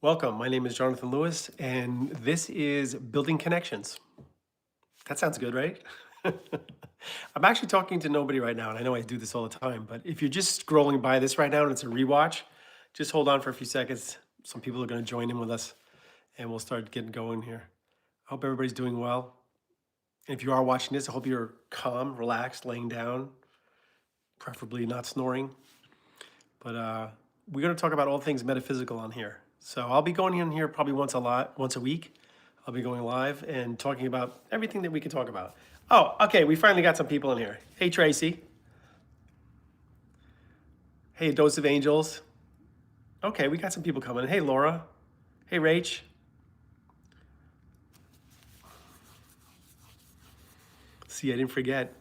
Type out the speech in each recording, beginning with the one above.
Welcome. My name is Jonathan Lewis, and this is Building Connections. That sounds good, right? I'm actually talking to nobody right now, and I know I do this all the time, but if you're just scrolling by this right now and it's a rewatch, just hold on for a few seconds. Some people are going to join in with us, and we'll start getting going here. I hope everybody's doing well. And if you are watching this, I hope you're calm, relaxed, laying down, preferably not snoring. But we're going to talk about all things metaphysical on here. So I'll be going in here probably once a week. I'll be going live and talking about everything that we can talk about. Oh, okay, we finally got some people in here. Hey, Tracy. Hey, Dose of Angels. Okay, we got some people coming. Hey, Laura. Hey, Rach. See, I didn't forget.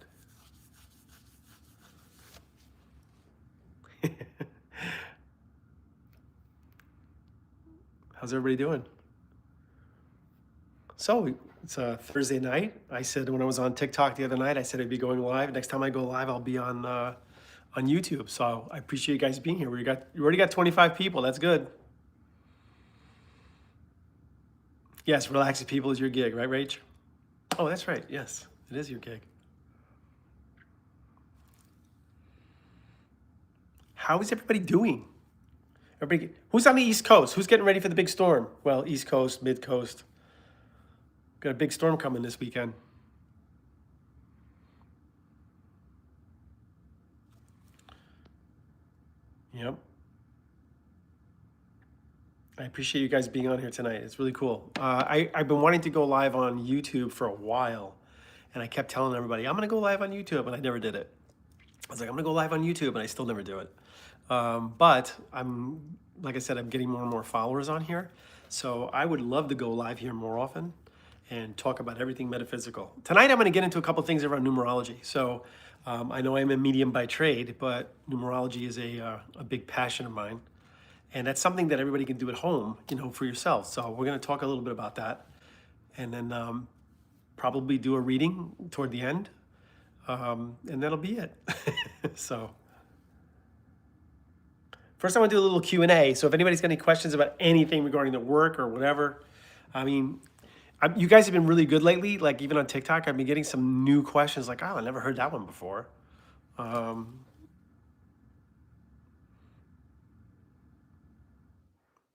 How's everybody doing? So it's a Thursday night. I said when I was on TikTok the other night, I said I'd be going live. Next time I go live, I'll be on YouTube. So I appreciate you guys being here. You already got 25 people. That's good. Yes, relaxing people is your gig, right, Rach? Oh, that's right. Yes, it is your gig. How is everybody doing? Everybody, who's on the East Coast? Who's getting ready for the big storm? Well, East Coast, Mid Coast. Got a big storm coming this weekend. Yep. I appreciate you guys being on here tonight. It's really cool. I've been wanting to go live on YouTube for a while, and I kept telling everybody, I'm going to go live on YouTube, and I never did it. I was like, I'm going to go live on YouTube, and I still never do it. But like I said, I'm getting more and more followers on here. So I would love to go live here more often and talk about everything metaphysical. Tonight, I'm going to get into a couple things around numerology. So I know I'm a medium by trade, but numerology is a big passion of mine. And that's something that everybody can do at home, for yourself. So we're going to talk a little bit about that. And then probably do a reading toward the end. And that'll be it. So first I want to do a little Q&A. So if anybody's got any questions about anything regarding the work or whatever, you guys have been really good lately. Like even on TikTok, I've been getting some new questions like, oh, I never heard that one before. Oh,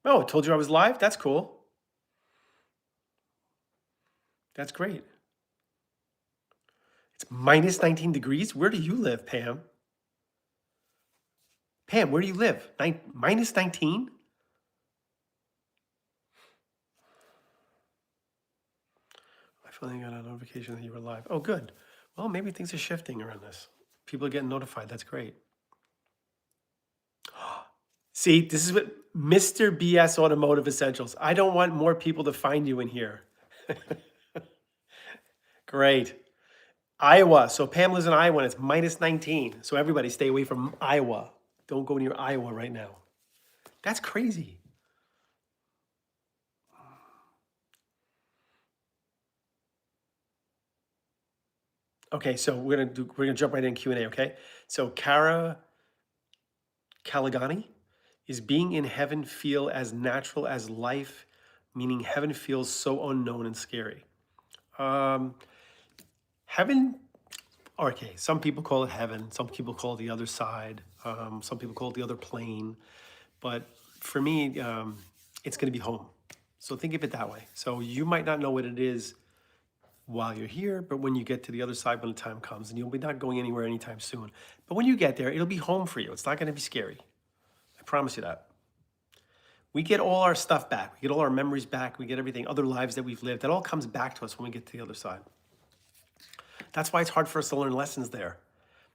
I told you I was live? That's cool. That's great. It's minus 19 degrees. Where do you live, Pam? Pam, where do you live? Minus 19? I finally got a notification that you were live. Oh, good. Well, maybe things are shifting around this. People are getting notified. That's great. See, this is what Mr. BS Automotive Essentials. I don't want more people to find you in here. Great. Iowa. So Pam lives in Iowa and it's minus 19. So everybody stay away from Iowa. Don't go near Iowa right now. That's crazy. Okay, so we're gonna jump right in Q&A, okay? So Kara Kalagani, is being in heaven feel as natural as life, meaning heaven feels so unknown and scary? Heaven, okay, some people call it heaven, some people call it the other side, some people call it the other plane, but for me, it's gonna be home. So think of it that way. So you might not know what it is while you're here, but when you get to the other side, when the time comes, and you'll be not going anywhere anytime soon, but when you get there, it'll be home for you. It's not gonna be scary. I promise you that. We get all our stuff back. We get all our memories back. We get everything, other lives that we've lived. That all comes back to us when we get to the other side. That's why it's hard for us to learn lessons there.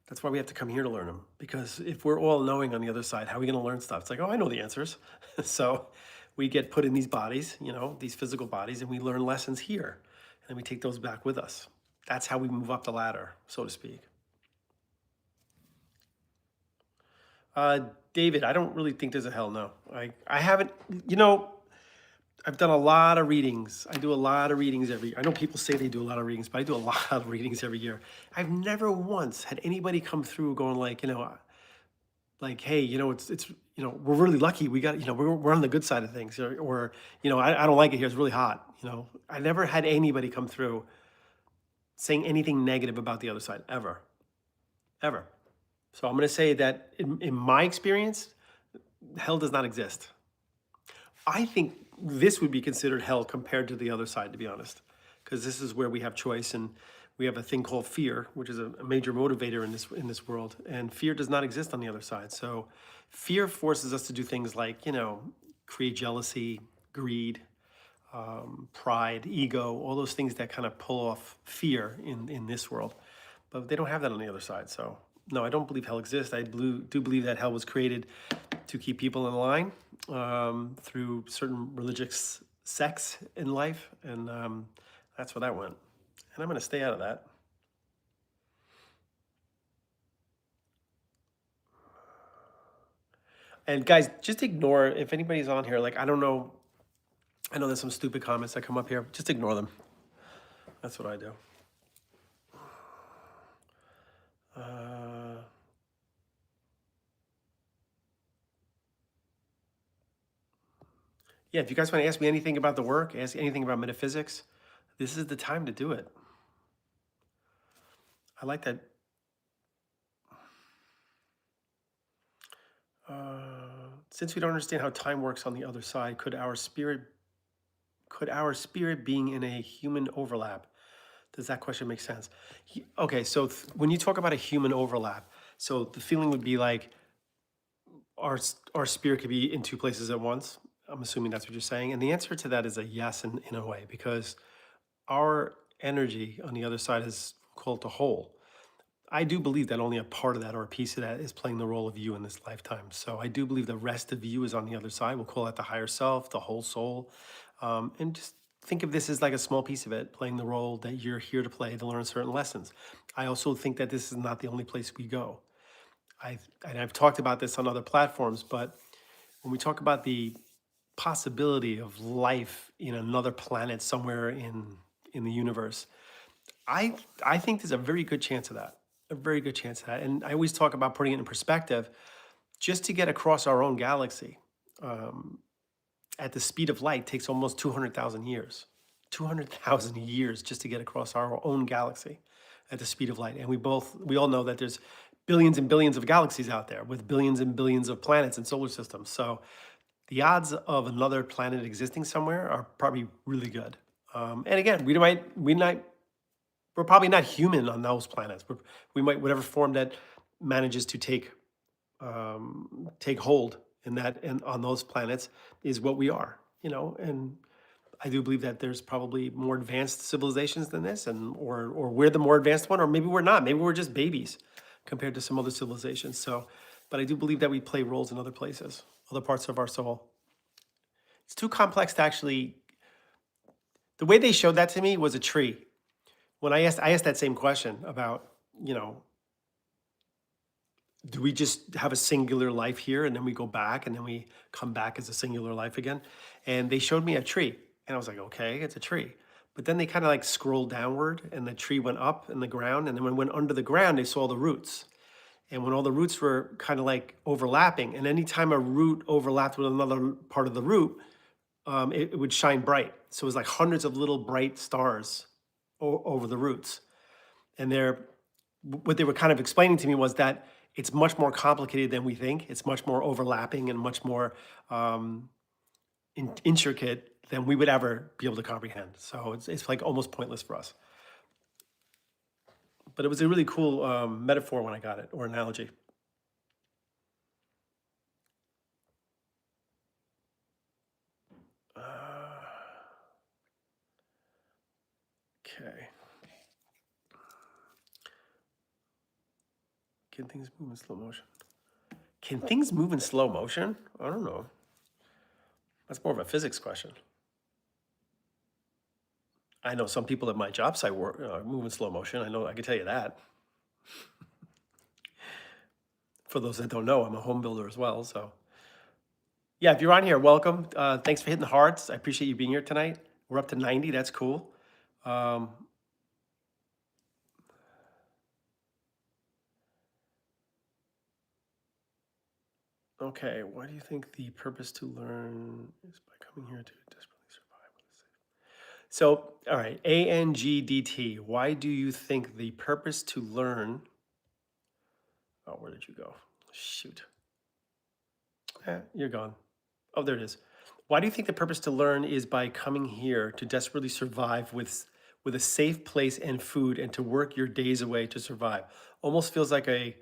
That's why we have to come here to learn them. Because if we're all knowing on the other side, how are we going to learn stuff? It's like, oh, I know the answers. So we get put in these bodies, these physical bodies, and we learn lessons here. And we take those back with us. That's how we move up the ladder, so to speak. David, I don't really think there's a hell no. I haven't, I've done a lot of readings. I do a lot of readings every year. I know people say they do a lot of readings, but I do a lot of readings every year. I've never once had anybody come through going like, hey, we're really lucky. We got, we're on the good side of things. Or I don't like it here. It's really hot. I never had anybody come through saying anything negative about the other side ever, ever. So I'm going to say that in my experience, hell does not exist. I think this would be considered hell compared to the other side, to be honest, because this is where we have choice and we have a thing called fear, which is a major motivator in this world, and fear does not exist on the other side. So fear forces us to do things like create jealousy, greed, pride, ego, all those things that kind of pull off fear in this world, but they don't have that on the other side. So no, I don't believe hell exists. I do believe that hell was created to keep people in line through certain religious sects in life, and that's where that went. And I'm going to stay out of that. And guys, just ignore if anybody's on here. Like, I don't know. I know there's some stupid comments that come up here. Just ignore them. That's what I do. Yeah, if you guys want to ask me anything about the work, ask anything about metaphysics, this is the time to do it. I like that. Since we don't understand how time works on the other side, could our spirit being in a human overlap? Does that question make sense? Okay, so when you talk about a human overlap, so the feeling would be like our spirit could be in two places at once. I'm assuming that's what you're saying. And the answer to that is a yes in a way, because our energy on the other side is called the whole. I do believe that only a part of that or a piece of that is playing the role of you in this lifetime. So I do believe the rest of you is on the other side. We'll call that the higher self, the whole soul. And just think of this as like a small piece of it, playing the role that you're here to play to learn certain lessons. I also think that this is not the only place we go. I've talked about this on other platforms, but when we talk about the possibility of life in another planet somewhere in the universe, I think there's a very good chance of that. A very good chance of that. And I always talk about putting it in perspective. Just to get across our own galaxy at the speed of light takes almost 200,000 years. 200,000 years just to get across our own galaxy at the speed of light. And we all know that there's billions and billions of galaxies out there with billions and billions of planets and solar systems. So the odds of another planet existing somewhere are probably really good. And again, we're probably not human on those planets. We might, whatever form that manages to take hold in that and on those planets is what we are, and I do believe that there's probably more advanced civilizations than this, and or we're the more advanced one, or maybe we're not. Maybe we're just babies compared to some other civilizations. So, but I do believe that we play roles in other places, other parts of our soul. It's too complex to actually. The way they showed that to me was a tree. When I asked that same question about, do we just have a singular life here and then we go back and then we come back as a singular life again? And they showed me a tree and I was like, okay, it's a tree. But then they kind of like scrolled downward and the tree went up in the ground. And then when it went under the ground, they saw the roots. And when all the roots were kind of like overlapping, and anytime a root overlapped with another part of the root, it would shine bright. So it was like hundreds of little bright stars over the roots. And what they were kind of explaining to me was that it's much more complicated than we think. It's much more overlapping and much more intricate than we would ever be able to comprehend. So it's like almost pointless for us. But it was a really cool metaphor when I got it, or analogy. Okay. Can things move in slow motion? Can things move in slow motion? I don't know. That's more of a physics question. I know some people at my job site move in slow motion. I can tell you that. For those that don't know, I'm a home builder as well. So yeah, if you're on here, welcome. Thanks for hitting the hearts. I appreciate you being here tonight. We're up to 90. That's cool. Okay, why do you think the purpose to learn is by coming here to desperately survive? So, all right, ANGDT. Why do you think the purpose to learn? Oh, where did you go? Shoot. You're gone. Oh, there it is. Why do you think the purpose to learn is by coming here to desperately survive with a safe place and food and to work your days away to survive? Almost feels like a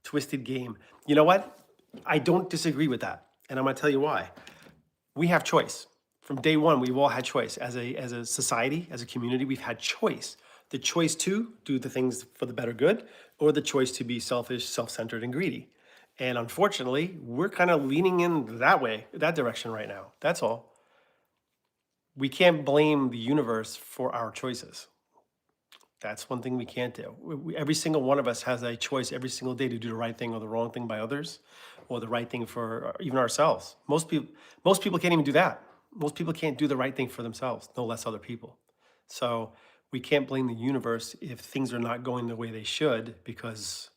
twisted game. You know what? I don't disagree with that. And I'm going to tell you why. We have choice. From day one, we've all had choice. As a society, as a community, we've had choice. The choice to do the things for the better good, or the choice to be selfish, self-centered, and greedy. And unfortunately, we're kind of leaning in that way, that direction right now. That's all. We can't blame the universe for our choices. That's one thing we can't do. Every single one of us has a choice every single day to do the right thing or the wrong thing by others, or the right thing for even ourselves. Most people can't even do that. Most people can't do the right thing for themselves, no less other people. So we can't blame the universe if things are not going the way they should because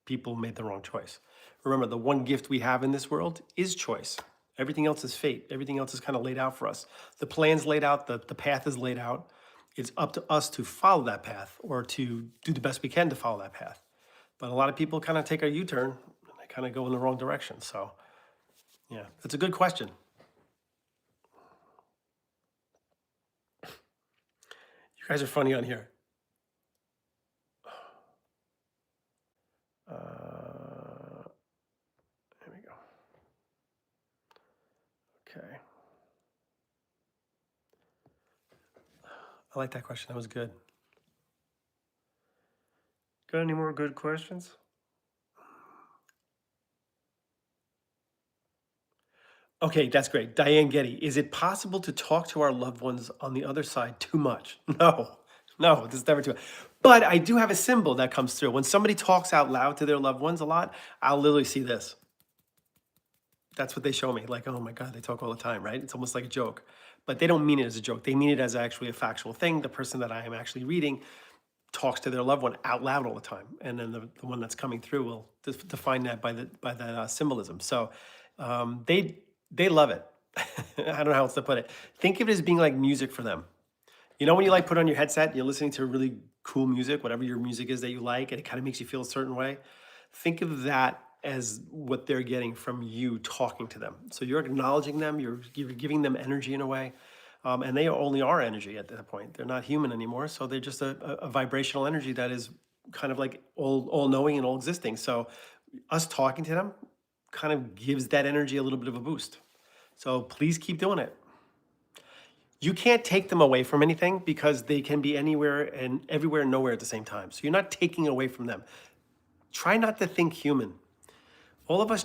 people made the wrong choice. Remember, the one gift we have in this world is choice. Everything else is fate. Everything else is kind of laid out for us. The plan's laid out, the path is laid out. It's up to us to follow that path or to do the best we can to follow that path. But a lot of people kind of take a U-turn and they kind of go in the wrong direction. So, yeah, that's a good question. You guys are funny on here. There we go. Okay. I like that question. That was good. Got any more good questions? Okay, that's great. Diane Getty, is it possible to talk to our loved ones on the other side too much? No, this is never too much. But I do have a symbol that comes through. When somebody talks out loud to their loved ones a lot, I'll literally see this. That's what they show me. Like, oh my God, they talk all the time, right? It's almost like a joke. But they don't mean it as a joke. They mean it as actually a factual thing. The person that I am actually reading talks to their loved one out loud all the time. And then the one that's coming through will define that by that symbolism. So they love it. I don't know how else to put it. Think of it as being like music for them. You know when you like put on your headset and you're listening to really cool music, whatever your music is that you like, and it kind of makes you feel a certain way? Think of that as what they're getting from you talking to them. So you're acknowledging them, you're giving them energy in a way, and they only are energy at that point. They're not human anymore, so they're just a vibrational energy that is kind of like all knowing and all existing. So us talking to them kind of gives that energy a little bit of a boost. So please keep doing it. You can't take them away from anything because they can be anywhere and everywhere and nowhere at the same time. So you're not taking away from them. Try not to think human. All of us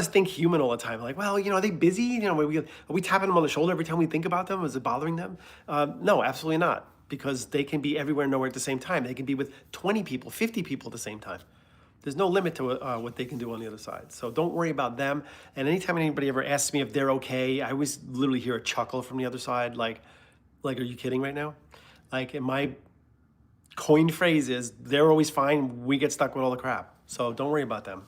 think human all the time. Like, well, are they busy? Are we tapping them on the shoulder every time we think about them? Is it bothering them? No, absolutely not. Because they can be everywhere and nowhere at the same time. They can be with 20 people, 50 people at the same time. There's no limit to what they can do on the other side. So don't worry about them. And anytime anybody ever asks me if they're okay, I always literally hear a chuckle from the other side. Like, are you kidding right now? Like, and my coined phrase is, they're always fine. We get stuck with all the crap. So don't worry about them.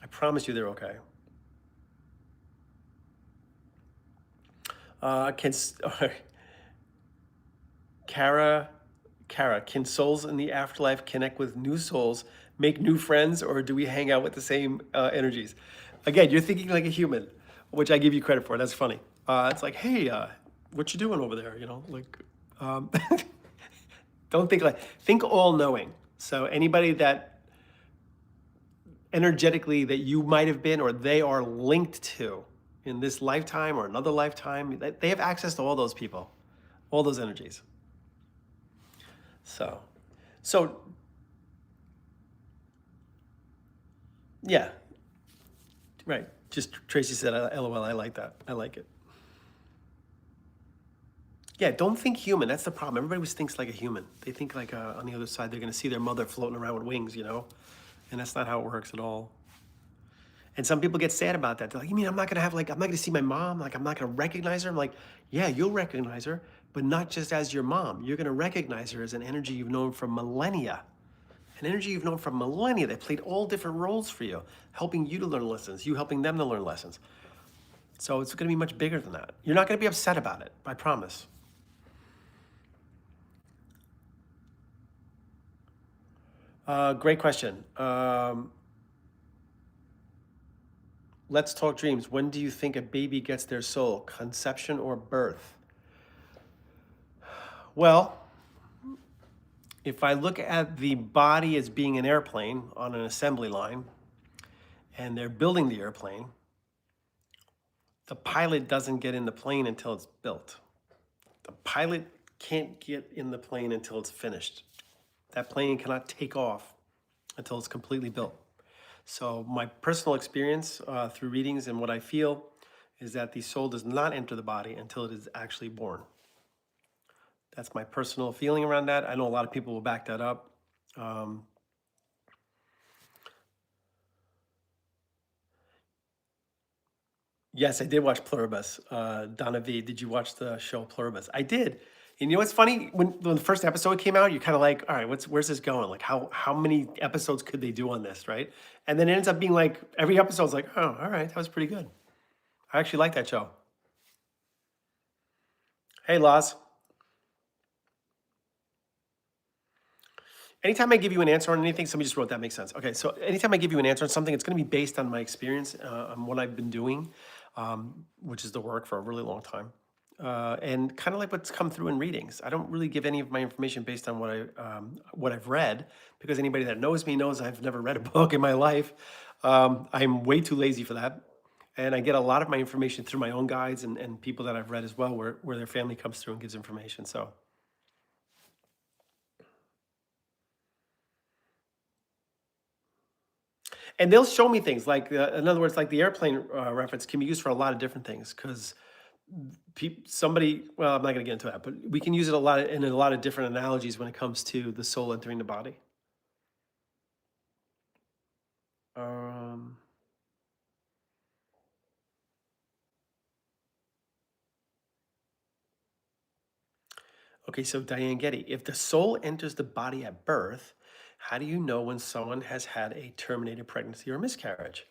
I promise you they're okay. Kara, can souls in the afterlife connect with new souls, make new friends, or do we hang out with the same energies? Again, you're thinking like a human, which I give you credit for. That's funny. It's like, hey, what you doing over there? Don't think all knowing. So anybody that energetically that you might have been or they are linked to in this lifetime or another lifetime, they have access to all those people, all those energies. So yeah, right. Just Tracy said, LOL, I like that. I like it. Yeah, don't think human. That's the problem. Everybody always thinks like a human. They think like on the other side, they're going to see their mother floating around with wings, And that's not how it works at all. And some people get sad about that. They're like, you mean I'm not going to see my mom? Like, I'm not going to recognize her? I'm like, yeah, you'll recognize her, but not just as your mom. You're going to recognize her as an energy you've known for millennia. an energy you've known for millennia that played all different roles for you, helping you to learn lessons, you helping them to learn lessons. So it's going to be much bigger than that. You're not going to be upset about it, I promise. Great question. Let's talk dreams. When do you think a baby gets their soul? Conception or birth? Well, if I look at the body as being an airplane on an assembly line, and they're building the airplane, the pilot doesn't get in the plane until it's built. The pilot can't get in the plane until it's finished. That plane cannot take off until it's completely built. So my personal experience through readings and what I feel is that the soul does not enter the body until it is actually born. That's my personal feeling around that. I know a lot of people will back that up. Yes, I did watch Pluribus. Donna V, did you watch the show Pluribus? I did. And you know what's funny? When the first episode came out, you're kind of like, all right, where's this going? Like, how many episodes could they do on this, right? And then it ends up being like every episode's like, oh, all right, that was pretty good. I actually like that show. Hey, Laws. Anytime I give you an answer on anything, somebody just wrote that makes sense. Okay, so anytime I give you an answer on something, it's going to be based on my experience, on what I've been doing, which is the work for a really long time, and kind of like what's come through in readings. I don't really give any of my information based on what I've read, because anybody that knows me knows I've never read a book in my life. I'm way too lazy for that, and I get a lot of my information through my own guides and people that I've read as well, where their family comes through and gives information. So. And they'll show me things like, in other words, like the airplane reference can be used for a lot of different things because somebody, well, I'm not going to get into that, but we can use it in a lot of different analogies when it comes to the soul entering the body. Um, okay, so Diane Getty, if the soul enters the body at birth, how do you know when someone has had a terminated pregnancy or miscarriage?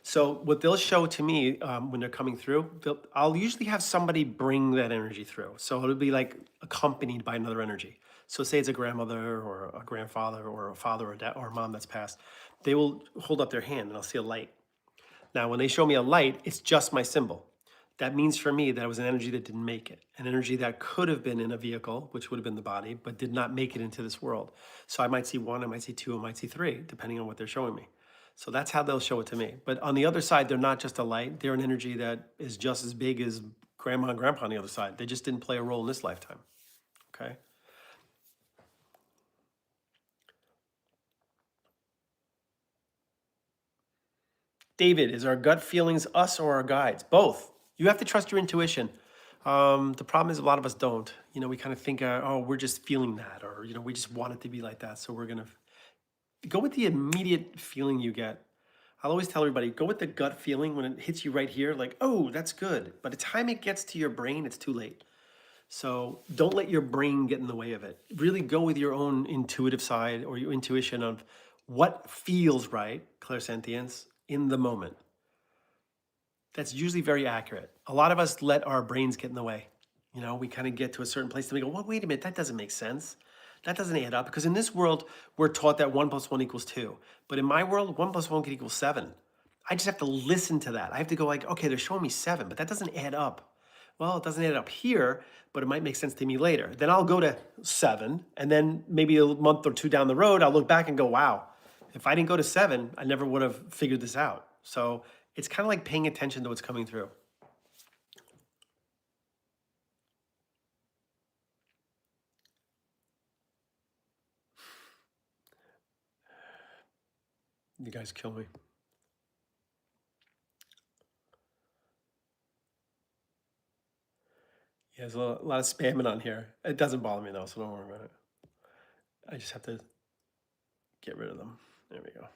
So what they'll show to me when they're coming through, I'll usually have somebody bring that energy through. So it'll be like accompanied by another energy. So say it's a grandmother or a grandfather or a father or dad or a mom that's passed. They will hold up their hand and I'll see a light. Now, when they show me a light, it's just my symbol. That means for me that it was an energy that didn't make it, an energy that could have been in a vehicle, which would have been the body, but did not make it into this world. So I might see one, I might see two, I might see three, depending on what they're showing me. So that's how they'll show it to me. But on the other side, they're not just a light, they're an energy that is just as big as grandma and grandpa on the other side. They just didn't play a role in this lifetime. Okay? David, is our gut feelings us or our guides? Both. You have to trust your intuition. The problem is a lot of us don't. You know, we kind of think, oh, we're just feeling that, or, you know, we just want it to be like that. So we're going to go with the immediate feeling you get. I'll always tell everybody, go with the gut feeling when it hits you right here, like, oh, that's good. By the time it gets to your brain, it's too late. So don't let your brain get in the way of it. Really go with your own intuitive side or your intuition of what feels right, clairsentience, in the moment. That's usually very accurate. A lot of us let our brains get in the way. You know, we kind of get to a certain place and we go, well, wait a minute, that doesn't make sense. That doesn't add up, because in this world, we're taught that 1 + 1 = 2. But in my world, 1 + 1 could equal 7. I just have to listen to that. I have to go like, okay, they're showing me 7, but that doesn't add up. Well, it doesn't add up here, but it might make sense to me later. Then I'll go to 7, and then maybe a month or two down the road, I'll look back and go, wow, if I didn't go to 7, I never would have figured this out. So it's kind of like paying attention to what's coming through. You guys kill me. Yeah, there's a lot of spamming on here. It doesn't bother me though, so don't worry about it. I just have to get rid of them. There we go.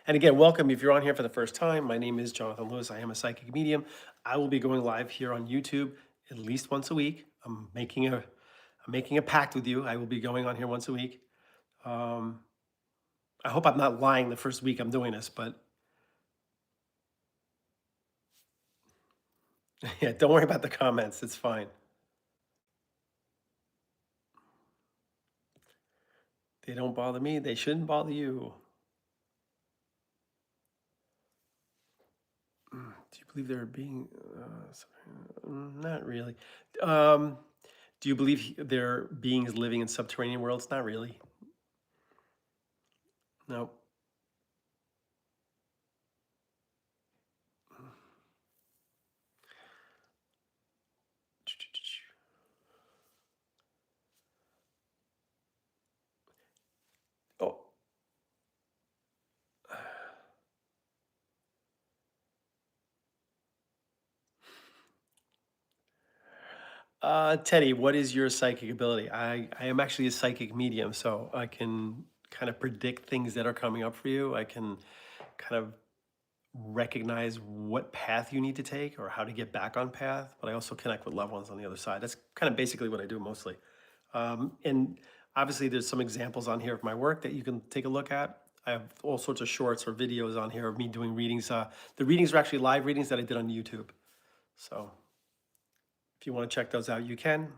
And again, welcome if you're on here for the first time. My name is Jonathan Lewis. I am a psychic medium. I will be going live here on YouTube at least once a week. I'm making a pact with you. I will be going on here once a week. Um, I hope I'm not lying the first week I'm doing this, but yeah, don't worry about the comments. It's fine. They don't bother me. They shouldn't bother you. Do you believe there are being? Not really. Um, do you believe there are beings living in subterranean worlds? Not really. No. Oh, Teddy, what is your psychic ability? I am actually a psychic medium, so I can kind of predict things that are coming up for you. I can kind of recognize what path you need to take or how to get back on path, but I also connect with loved ones on the other side. That's kind of basically what I do mostly. And obviously, there's some examples on here of my work that you can take a look at. I have all sorts of shorts or videos on here of me doing readings. The readings are actually live readings that I did on YouTube. So if you want to check those out, you can.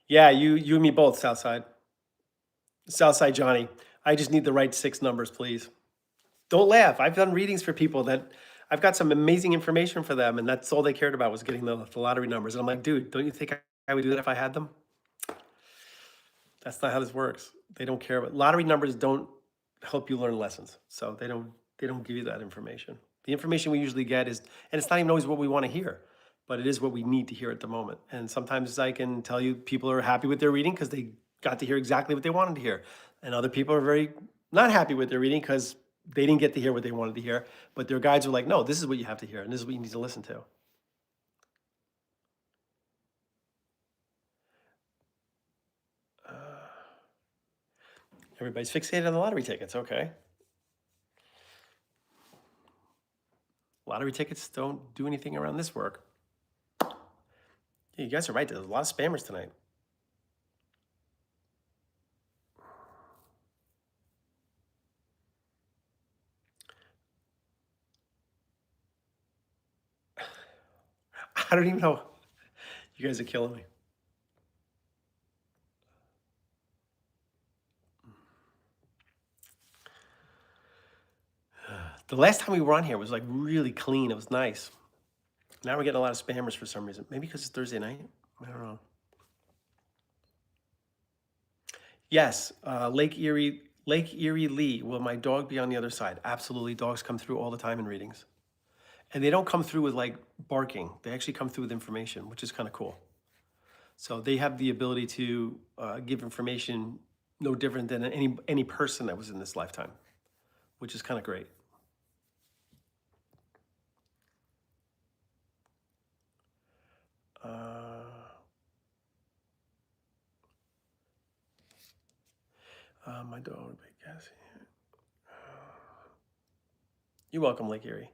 Yeah, you and me both, Southside. Southside Johnny. I just need the right 6 numbers, please. Don't laugh. I've done readings for people that I've got some amazing information for them, and that's all they cared about was getting the lottery numbers. And I'm like, dude, don't you think I would do that if I had them? That's not how this works. They don't care about lottery numbers. Don't help you learn lessons, so they don't give you that information. The information we usually get is, and it's not even always what we want to hear, but it is what we need to hear at the moment. And sometimes I can tell you people are happy with their reading because they got to hear exactly what they wanted to hear, and other people are very not happy with their reading because they didn't get to hear what they wanted to hear. But their guides are like, no, this is what you have to hear, and this is what you need to listen to. Everybody's fixated on the lottery tickets. Okay. Lottery tickets don't do anything around this work. Yeah, you guys are right. There's a lot of spammers tonight. I don't even know. You guys are killing me. The last time we were on here was like really clean. It was nice. Now we're getting a lot of spammers for some reason. Maybe because it's Thursday night. I don't know. Yes, Lake Erie Lee. Will my dog be on the other side? Absolutely. Dogs come through all the time in readings, and they don't come through with like barking. They actually come through with information, which is kind of cool. So they have the ability to give information no different than any person that was in this lifetime, which is kind of great. My dog would be Cassie. You're welcome, Lake Erie.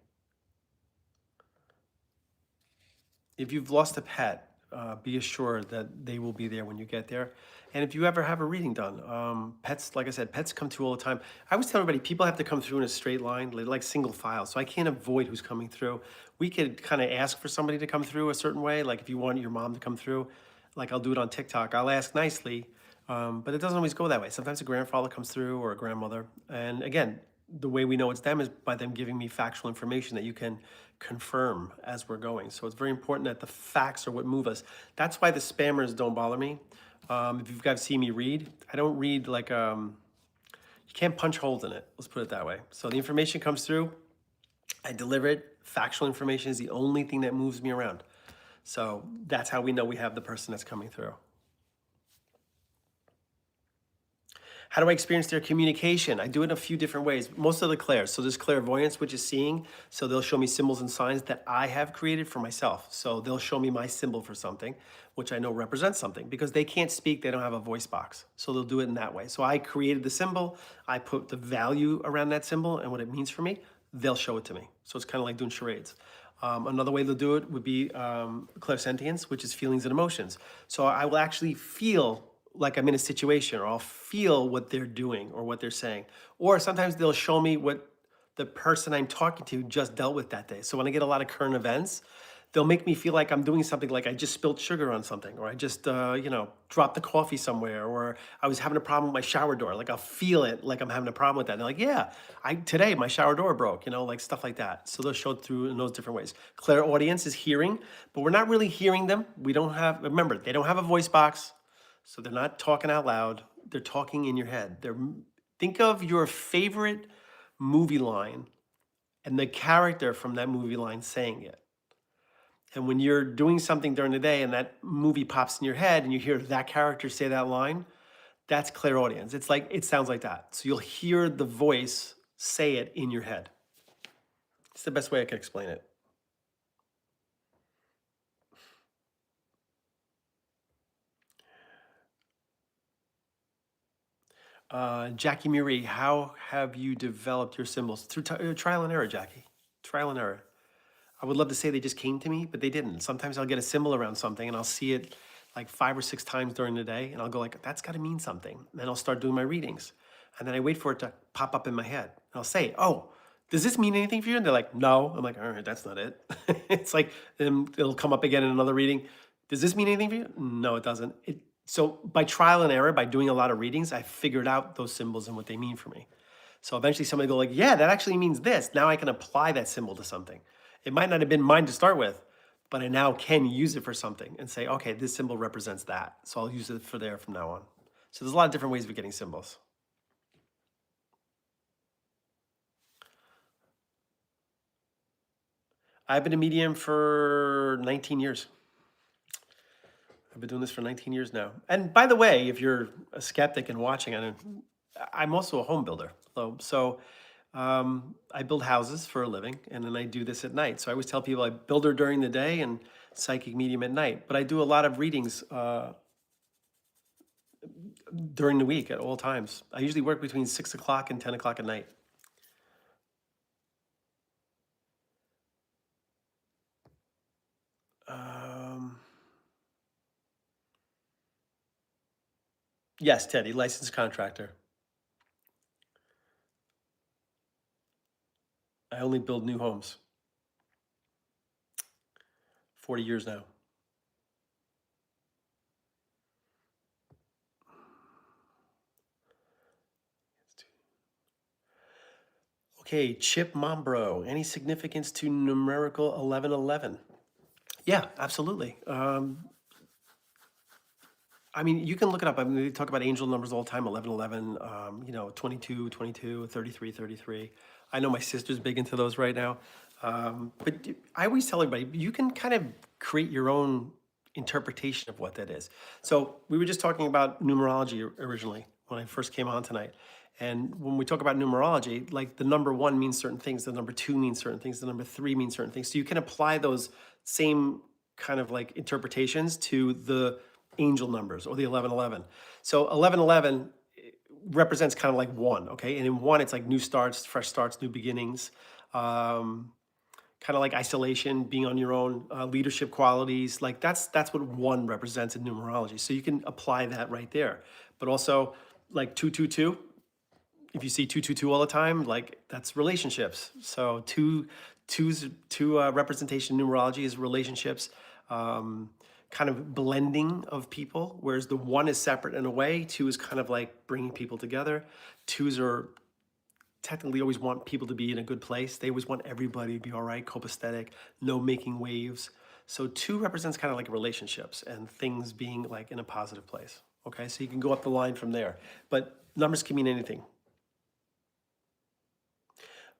If you've lost a pet, be assured that they will be there when you get there. And if you ever have a reading done, pets, like I said, pets come through all the time. I always tell everybody, people have to come through in a straight line, like single file. So I can't avoid who's coming through. We could kind of ask for somebody to come through a certain way. Like if you want your mom to come through, like I'll do it on TikTok. I'll ask nicely, but it doesn't always go that way. Sometimes a grandfather comes through or a grandmother. And again, the way we know it's them is by them giving me factual information that you can confirm as we're going. So it's very important that the facts are what move us. That's why the spammers don't bother me. If you've guys seen me read, I don't read like, you can't punch holes in it. Let's put it that way. So the information comes through, I deliver it. Factual information is the only thing that moves me around. So that's how we know we have the person that's coming through. How do I experience their communication? I do it in a few different ways. Most of the clairs. So there's clairvoyance, which is seeing. So they'll show me symbols and signs that I have created for myself. So they'll show me my symbol for something, which I know represents something, because they can't speak, they don't have a voice box. So they'll do it in that way. So I created the symbol, I put the value around that symbol and what it means for me, they'll show it to me. So it's kind of like doing charades. Another way they'll do it would be clairsentience, which is feelings and emotions. So I will actually feel like I'm in a situation, or I'll feel what they're doing or what they're saying. Or sometimes they'll show me what the person I'm talking to just dealt with that day. So when I get a lot of current events, they'll make me feel like I'm doing something, like I just spilled sugar on something, or I just, dropped the coffee somewhere, or I was having a problem with my shower door. Like I'll feel it like I'm having a problem with that. And they're like, yeah, today my shower door broke, like stuff like that. So they'll show it through in those different ways. Clairaudience is hearing, but we're not really hearing them. Remember, they don't have a voice box. So they're not talking out loud. They're talking in your head. Think of your favorite movie line and the character from that movie line saying it. And when you're doing something during the day and that movie pops in your head and you hear that character say that line, that's clairaudience. It sounds like that. So you'll hear the voice say it in your head. It's the best way I can explain it. Jackie Marie, how have you developed your symbols? Through trial and error, Jackie. Trial and error. I would love to say they just came to me, but they didn't. Sometimes I'll get a symbol around something and I'll see it like 5 or 6 times during the day, and I'll go like, that's got to mean something. And then I'll start doing my readings. And then I wait for it to pop up in my head. And I'll say, oh, does this mean anything for you? And they're like, no. I'm like, all right, that's not it. It's like, it'll come up again in another reading. Does this mean anything for you? No, it doesn't. So by trial and error, by doing a lot of readings, I figured out those symbols and what they mean for me. So eventually somebody will go like, yeah, that actually means this. Now I can apply that symbol to something. It might not have been mine to start with, but I now can use it for something and say, okay, this symbol represents that. So I'll use it for there from now on. So there's a lot of different ways of getting symbols. I've been a medium for 19 years. I've been doing this for 19 years now. And by the way, if you're a skeptic and watching, I'm also a home builder. So I build houses for a living, and then I do this at night. So I always tell people I build her during the day and psychic medium at night. But I do a lot of readings during the week at all times. I usually work between 6 o'clock and 10 o'clock at night. Yes, Teddy, licensed contractor. I only build new homes. 40 years now. Okay, Chip Mombro, any significance to numerical 1111? Yeah, absolutely. I mean, you can look it up. I mean, they talk about angel numbers all the time, 1111, 22, 22, 33, 33. I know my sister's big into those right now. But I always tell everybody, you can kind of create your own interpretation of what that is. So we were just talking about numerology originally when I first came on tonight. And when we talk about numerology, like the number 1 means certain things, the number 2 means certain things, the number 3 means certain things. So you can apply those same kind of like interpretations to the angel numbers or the 1111. So 1111 represents kind of like 1, okay? And in 1, it's like new starts, fresh starts, new beginnings, kind of like isolation, being on your own, leadership qualities. Like that's what 1 represents in numerology. So you can apply that right there. But also like 222, if you see 222 all the time, like that's relationships. So two representation in numerology is relationships, kind of blending of people, whereas the 1 is separate in a way. 2 is kind of like bringing people together. 2s are technically always want people to be in a good place. They always want everybody to be all right, copacetic, no making waves. So 2 represents kind of like relationships and things being like in a positive place. Okay, so you can go up the line from there, but numbers can mean anything.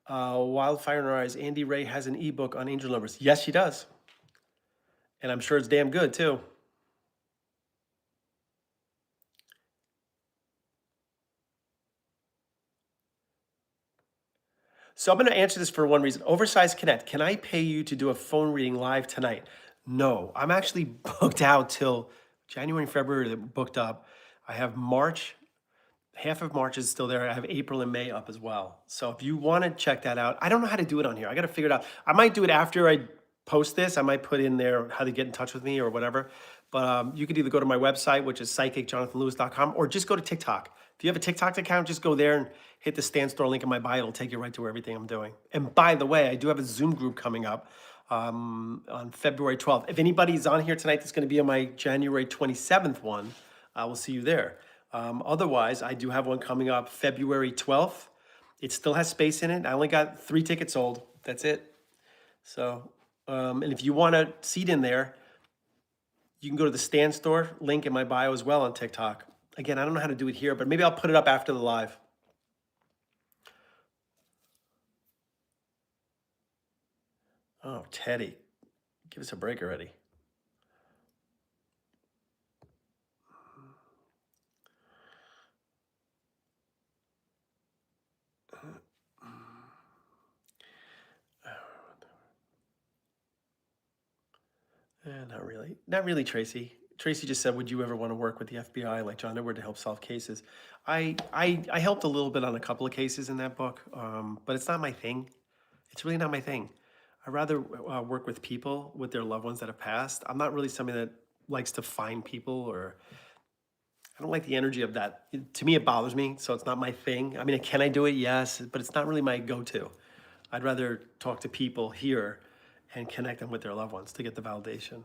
Wildfire in Our Eyes, Andy Ray has an ebook on angel numbers. Yes, she does. And I'm sure it's damn good too. So I'm going to answer this for one reason. Oversized Connect, can I pay you to do a phone reading live tonight? No, I'm actually booked out till January and February. They're booked up. I have March, half of March is still there. I have April and May up as well. So if you want to check that out, I don't know how to do it on here. I got to figure it out. I might do it after I post this. I might put in there how to get in touch with me or whatever. But you could either go to my website, which is psychicjonathanlewis.com, or just go to TikTok. If you have a TikTok account, just go there and hit the Stan Store link in my bio. It'll take you right to everything I'm doing. And by the way, I do have a Zoom group coming up on February 12th. If anybody's on here tonight that's going to be on my January 27th one, I will see you there. Otherwise, I do have one coming up February 12th. It still has space in it. I only got 3 tickets sold. That's it. So, and if you want a seat in there, you can go to the Stan Store link in my bio as well on TikTok. Again, I don't know how to do it here, but maybe I'll put it up after the live. Oh, Teddy, give us a break already. Not really. Not really, Tracy. Tracy just said, would you ever want to work with the FBI like John Edward to help solve cases? I helped a little bit on a couple of cases in that book, but it's not my thing. It's really not my thing. I'd rather work with people, with their loved ones that have passed. I'm not really somebody that likes to find people, or I don't like the energy of that. To me, it bothers me, so it's not my thing. I mean, can I do it? Yes, but it's not really my go-to. I'd rather talk to people here and connect them with their loved ones to get the validation.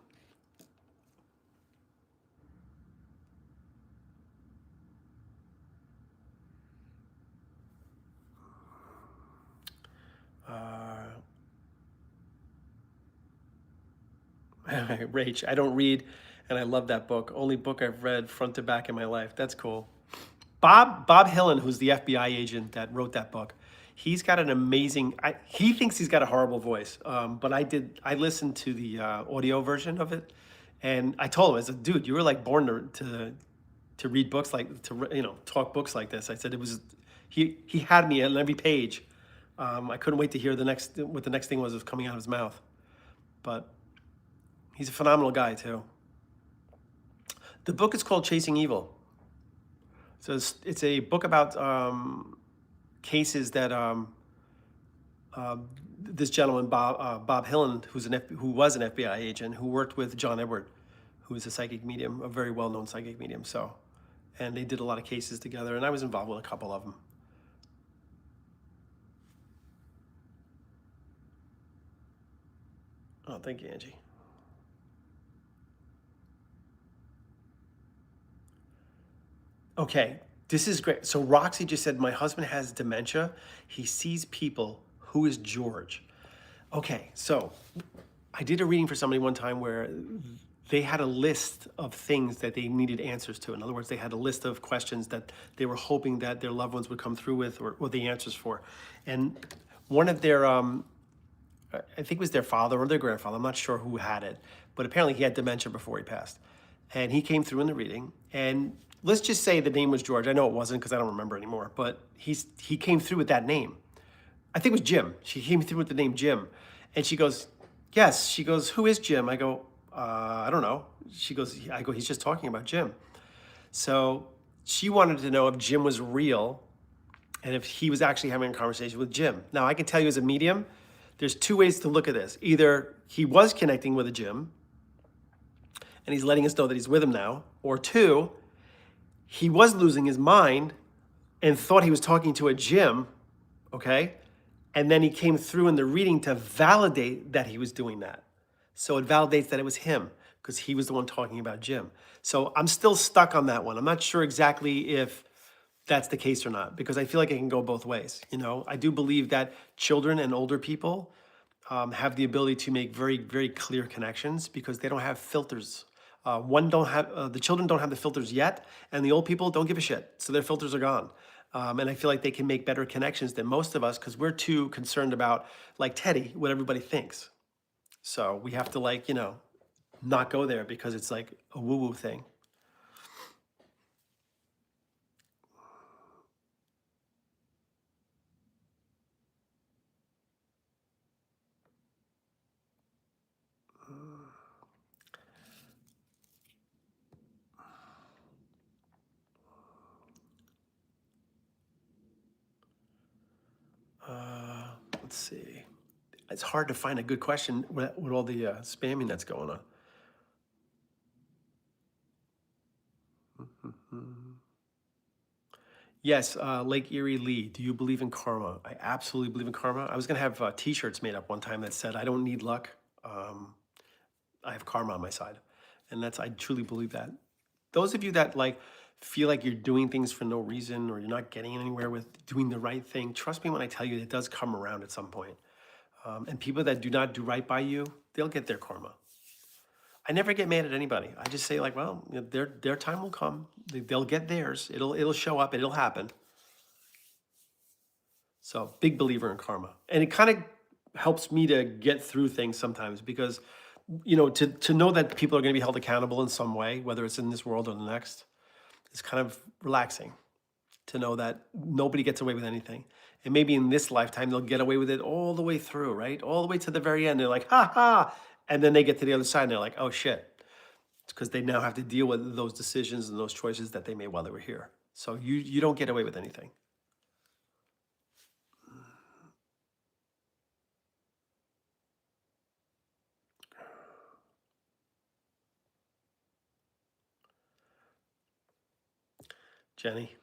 Rach, I don't read, and I love that book. Only book I've read front to back in my life. That's cool. Bob Hillen, who's the FBI agent that wrote that book, he's got an amazing. He thinks he's got a horrible voice, but I listened to the audio version of it, and I told him, I said, "Dude, you were like born to read books like talk books like this." I said it was. He had me on every page. I couldn't wait to hear what the next thing was coming out of his mouth, but he's a phenomenal guy too. The book is called Chasing Evil. So it's a book about cases that this gentleman, Bob Hillen, who was an FBI agent, who worked with John Edward, who is a psychic medium, a very well-known psychic medium. So, and they did a lot of cases together, and I was involved with a couple of them. Oh, thank you, Angie. Okay, this is great. So Roxy just said, my husband has dementia. He sees people. Who is George? Okay, so I did a reading for somebody one time where they had a list of things that they needed answers to. In other words, they had a list of questions that they were hoping that their loved ones would come through with, or the answers for. And one of their, I think it was their father or their grandfather, I'm not sure who had it, but apparently he had dementia before he passed. And he came through in the reading, and let's just say the name was George. I know it wasn't because I don't remember anymore, but he came through with that name. I think it was Jim. She came through with the name Jim. And she goes, yes. She goes, who is Jim? I go, I don't know. I go, he's just talking about Jim. So she wanted to know if Jim was real and if he was actually having a conversation with Jim. Now, I can tell you as a medium, there's 2 ways to look at this. Either he was connecting with a Jim and he's letting us know that he's with him now, or 2, he was losing his mind and thought he was talking to a Jim, okay? And then he came through in the reading to validate that he was doing that. So it validates that it was him because he was the one talking about Jim. So I'm still stuck on that one. I'm not sure exactly if that's the case or not, because I feel like it can go both ways. I do believe that children and older people have the ability to make very, very clear connections because they don't have filters. The children don't have the filters yet, and the old people don't give a shit. So their filters are gone. And I feel like they can make better connections than most of us because we're too concerned about, like Teddy, what everybody thinks. So we have to not go there because it's like a woo-woo thing. let's see. It's hard to find a good question with all the spamming that's going on. Mhm. Yes, Lake Erie Lee. Do you believe in karma? I absolutely believe in karma. I was gonna have T-shirts made up one time that said, "I don't need luck. Um, I have karma on my side," and I truly believe that. Those of you that like feel like you're doing things for no reason or you're not getting anywhere with doing the right thing, trust me when I tell you it does come around at some point. And people that do not do right by you, they'll get their karma. I never get mad at anybody. I just say like, well, their time will come. They'll get theirs. It'll show up. It'll happen. So big believer in karma, and it kind of helps me to get through things sometimes because, to know that people are going to be held accountable in some way, whether it's in this world or the next, is kind of relaxing to know that nobody gets away with anything. And maybe in this lifetime, they'll get away with it all the way through, right? All the way to the very end. They're like, ha ha. And then they get to the other side and they're like, oh shit. It's because they now have to deal with those decisions and those choices that they made while they were here. So you don't get away with anything. Jenny.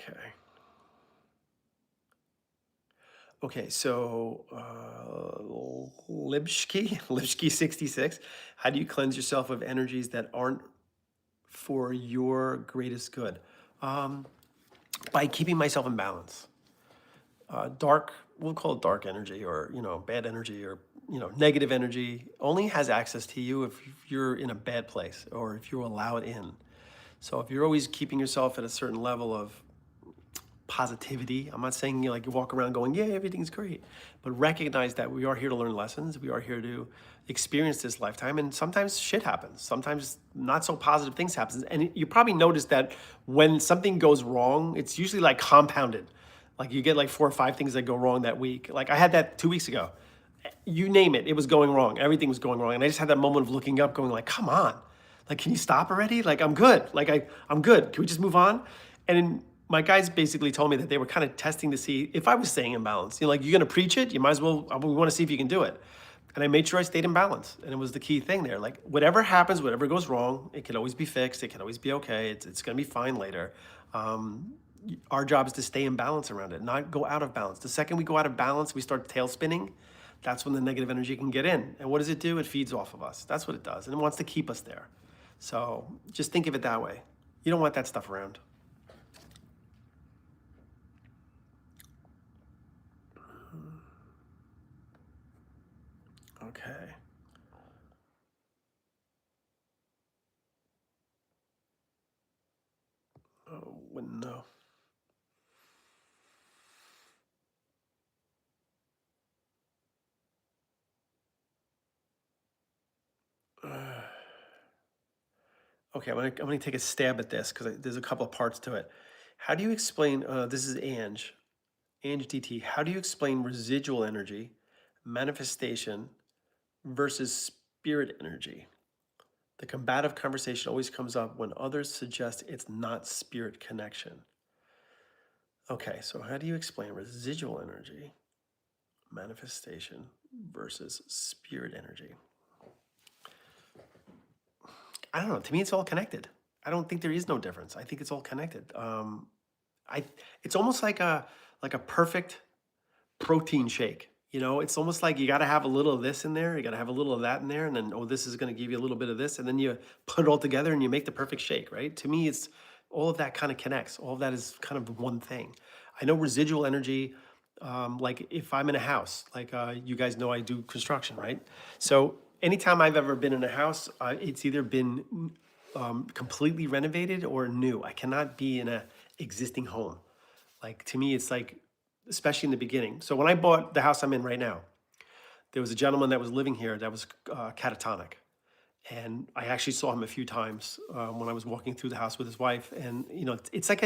Okay. Okay, so Lipsky 66. How do you cleanse yourself of energies that aren't for your greatest good? Um, by keeping myself in balance. Dark, we'll call it dark energy or, bad energy or, negative energy only has access to you if you're in a bad place or if you allow it in. So if you're always keeping yourself at a certain level of positivity, I'm not saying you walk around going, yeah, everything's great, but recognize that we are here to learn lessons. We are here to experience this lifetime. And sometimes shit happens. Sometimes not so positive things happen. And you probably noticed that when something goes wrong, it's usually like compounded. Like you get like 4 or 5 things that go wrong that week. Like I had that 2 weeks ago. You name it, it was going wrong. Everything was going wrong. And I just had that moment of looking up, going like, come on. Like, can you stop already? Like, I'm good. Like, I'm good. Can we just move on? And then my guys basically told me that they were kind of testing to see if I was staying in balance. Like, you're going to preach it? You might as well, we want to see if you can do it. And I made sure I stayed in balance. And it was the key thing there. Like, whatever happens, whatever goes wrong, it can always be fixed. It can always be okay. It's going to be fine later. Our job is to stay in balance around it, not go out of balance. The second we go out of balance, we start tail spinning. That's when the negative energy can get in. And what does it do? It feeds off of us. That's what it does. And it wants to keep us there. So just think of it that way. You don't want that stuff around. Okay. Oh, wouldn't know. Okay, I'm gonna take a stab at this because there's a couple of parts to it. How do you explain? This is Ange DT. How do you explain residual energy, manifestation, versus spirit energy? The combative conversation always comes up when others suggest it's not spirit connection. Okay, so how do you explain residual energy, manifestation, versus spirit energy? I don't know. To me, it's all connected. I don't think there is no difference. I think it's all connected. It's almost like a perfect protein shake. It's almost like you got to have a little of this in there, you got to have a little of that in there, and then this is going to give you a little bit of this, and then you put it all together and you make the perfect shake, right? To me, it's all of that kind of connects. All of that is kind of one thing. I know residual energy. Like if I'm in a house, like you guys know, I do construction, right? So anytime I've ever been in a house, it's either been completely renovated or new. I cannot be in a existing home. Like to me, it's like, especially in the beginning. So when I bought the house I'm in right now, there was a gentleman that was living here that was catatonic. And I actually saw him a few times when I was walking through the house with his wife. And it's like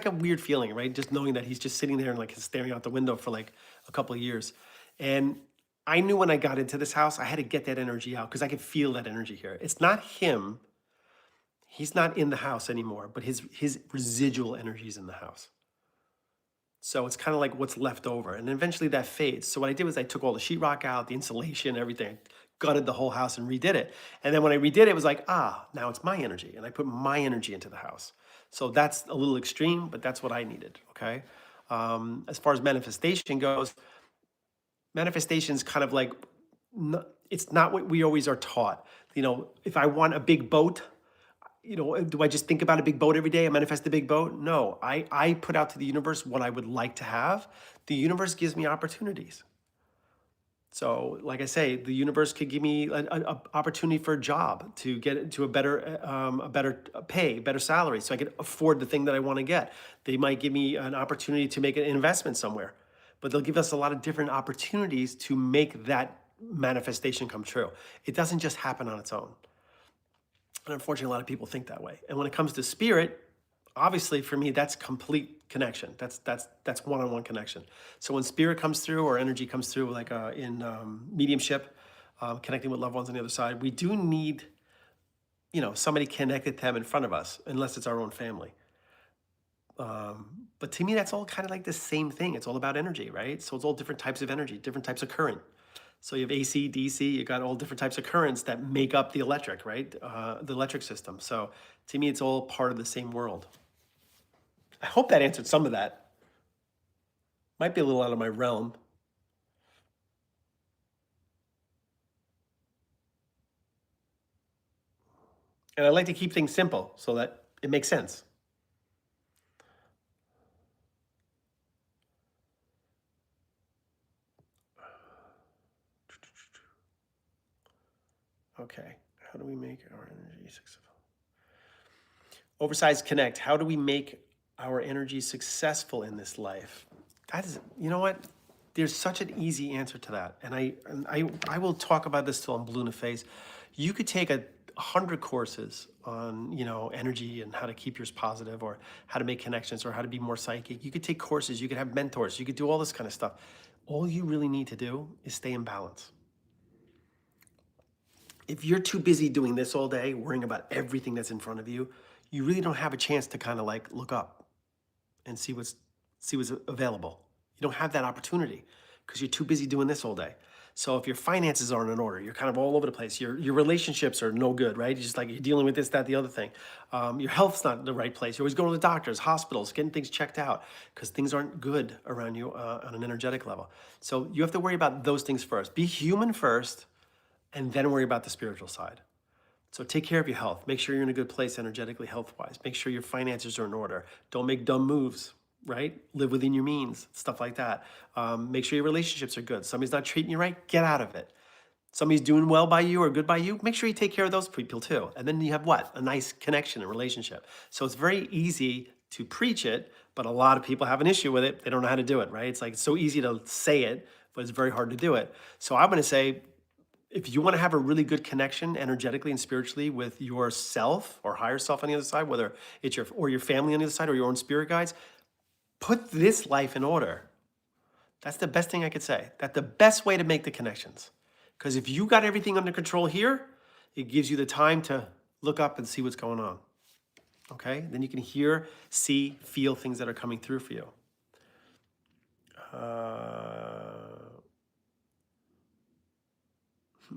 a weird feeling, right? Just knowing that he's just sitting there and like staring out the window for like a couple of years. And I knew when I got into this house, I had to get that energy out because I could feel that energy here. It's not him. He's not in the house anymore, but his residual energy is in the house. So it's kind of like what's left over. And eventually that fades. So what I did was I took all the sheetrock out, the insulation, everything, gutted the whole house and redid it. And then when I redid it, it was like, now it's my energy. And I put my energy into the house. So that's a little extreme, but that's what I needed. Okay. As far as manifestation goes, manifestation is kind of like, it's not what we always are taught. If I want a big boat, do I just think about a big boat every day and manifest a big boat? No, I put out to the universe what I would like to have. The universe gives me opportunities. So, like I say, the universe could give me an opportunity for a job to get into a better pay, better salary, so I could afford the thing that I want to get. They might give me an opportunity to make an investment somewhere, but they'll give us a lot of different opportunities to make that manifestation come true. It doesn't just happen on its own. And unfortunately, a lot of people think that way. And when it comes to spirit, obviously for me, that's complete connection. That's one-on-one connection. So when spirit comes through or energy comes through, like in mediumship, connecting with loved ones on the other side, we do need, somebody connected to them in front of us, unless it's our own family. But to me, that's all kind of like the same thing. It's all about energy, right? So it's all different types of energy, different types of current. So you have AC, DC, you got all different types of currents that make up the electric, right? The electric system. So to me, it's all part of the same world. I hope that answered some of that. Might be a little out of my realm. And I like to keep things simple so that it makes sense. Okay, how do we make our energy successful? Oversized Connect, how do we make our energy successful in this life? That is, you know what? There's such an easy answer to that. And I will talk about this till I'm blue in the face. You could take 100 courses on, energy and how to keep yours positive, or how to make connections, or how to be more psychic. You could take courses, you could have mentors, you could do all this kind of stuff. All you really need to do is stay in balance. If you're too busy doing this all day, worrying about everything that's in front of you, you really don't have a chance to kind of like look up and see what's available. You don't have that opportunity because you're too busy doing this all day. So if your finances aren't in order, you're kind of all over the place. Your relationships are no good, right? You're dealing with this, that, the other thing. Your health's not in the right place. You're always going to the doctors, hospitals, getting things checked out because things aren't good around you on an energetic level. So you have to worry about those things first. Be human first, and then worry about the spiritual side. So take care of your health. Make sure you're in a good place energetically, health-wise. Make sure your finances are in order. Don't make dumb moves, right? Live within your means, stuff like that. Make sure your relationships are good. Somebody's not treating you right, get out of it. Somebody's doing well by you or good by you, make sure you take care of those people too. And then you have what? A nice connection, a relationship. So it's very easy to preach it, but a lot of people have an issue with it. They don't know how to do it, right? It's like it's so easy to say it, but it's very hard to do it. So I'm going to say, if you want to have a really good connection energetically and spiritually with yourself or higher self on the other side, whether it's your family on the other side or your own spirit guides, put this life in order. That's the best thing I could say. That's the best way to make the connections. Because if you got everything under control here, it gives you the time to look up and see what's going on. Okay? Then you can hear, see, feel things that are coming through for you.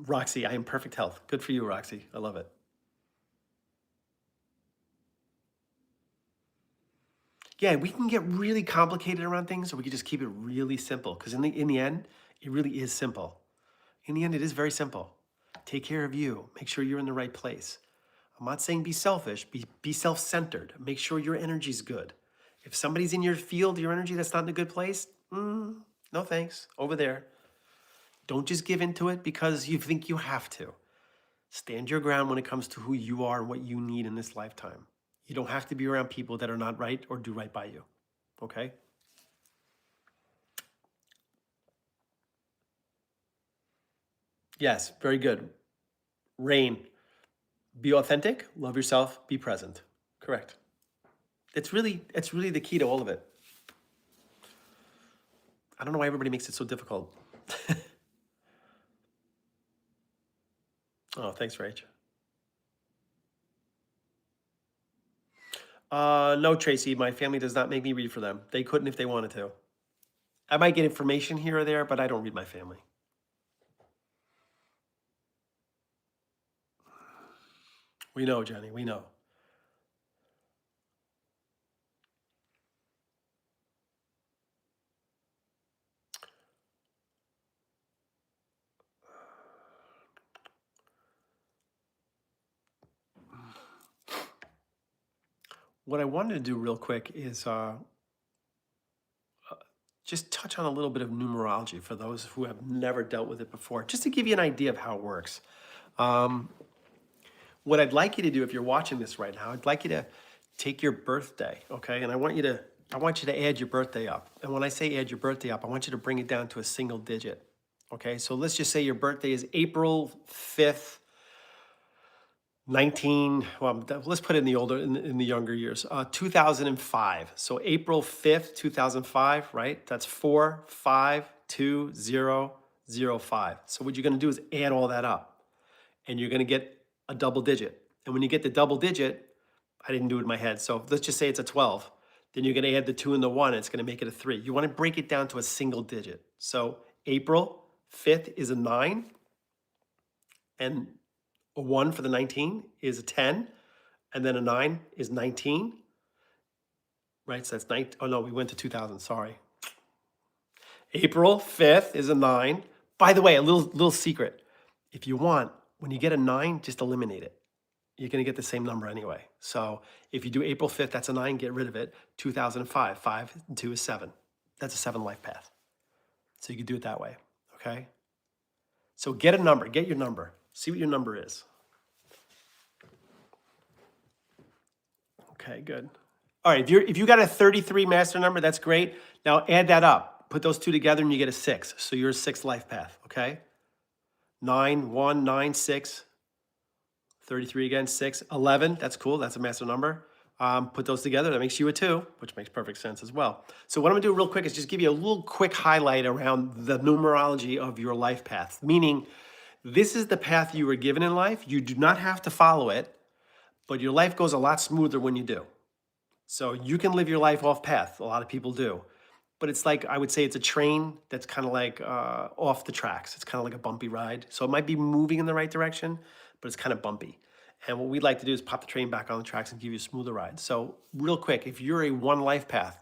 Roxy, I am perfect health. Good for you, Roxy. I love it. Yeah, we can get really complicated around things, or we can just keep it really simple. Because in the end, it really is simple. In the end, it is very simple. Take care of you. Make sure you're in the right place. I'm not saying be selfish. Be self-centered. Make sure your energy's good. If somebody's in your field, your energy that's not in a good place, no thanks. Over there. Don't just give into it because you think you have to. Stand your ground when it comes to who you are and what you need in this lifetime. You don't have to be around people that are not right or do right by you. Okay? Yes, very good. Rain. Be authentic, love yourself, be present. Correct. It's really the key to all of it. I don't know why everybody makes it so difficult. Oh, thanks, Rach. No, Tracy, my family does not make me read for them. They couldn't if they wanted to. I might get information here or there, but I don't read my family. We know, Jenny, we know. What I wanted to do real quick is just touch on a little bit of numerology for those who have never dealt with it before, just to give you an idea of how it works. Um, what I'd like you to do if you're watching this right now, I'd like you to take your birthday, okay? And I want you to add your birthday up. And when I say add your birthday up, I want you to bring it down to a single digit. Okay? So let's just say your birthday is April 5th, let's put it in the younger years, 2005. So April 5th, 2005, right? That's 4520005. So what you're going to do is add all that up, and you're going to get a double digit. And when you get the double digit, I didn't do it in my head. So let's just say it's a 12. Then you're going to add the 2 and the 1, and it's going to make it a 3. You want to break it down to a single digit. So April 5th is a 9, and a 1 for the 19 is a 10, and then a 9 is 19, right? So that's 9. Oh no, we went to 2000. Sorry. April 5th is a 9. By the way, a little secret. If you want, when you get a 9, just eliminate it. You're going to get the same number anyway. So if you do April 5th, that's a 9, get rid of it. 2005, 5 and 2 is 7. That's a 7 life path. So you can do it that way, okay? So get a number, get your number. See what your number is. Okay, good. All right, if you got a 33 master number, that's great. Now add that up. Put those two together and you get a 6. So you're a 6 life path, okay? 9, 1, 9, 6. 33 again, 6, 11. That's cool. That's a master number. Put those together. That makes you a 2, which makes perfect sense as well. So what I'm going to do real quick is just give you a little quick highlight around the numerology of your life path, meaning this is the path you were given in life. You do not have to follow it, but your life goes a lot smoother when you do. So you can live your life off path. A lot of people do. But it's like, I would say it's a train that's kind of like off the tracks. It's kind of like a bumpy ride. So it might be moving in the right direction, but it's kind of bumpy. And what we'd like to do is pop the train back on the tracks and give you a smoother ride. So real quick, if you're a 1 life path,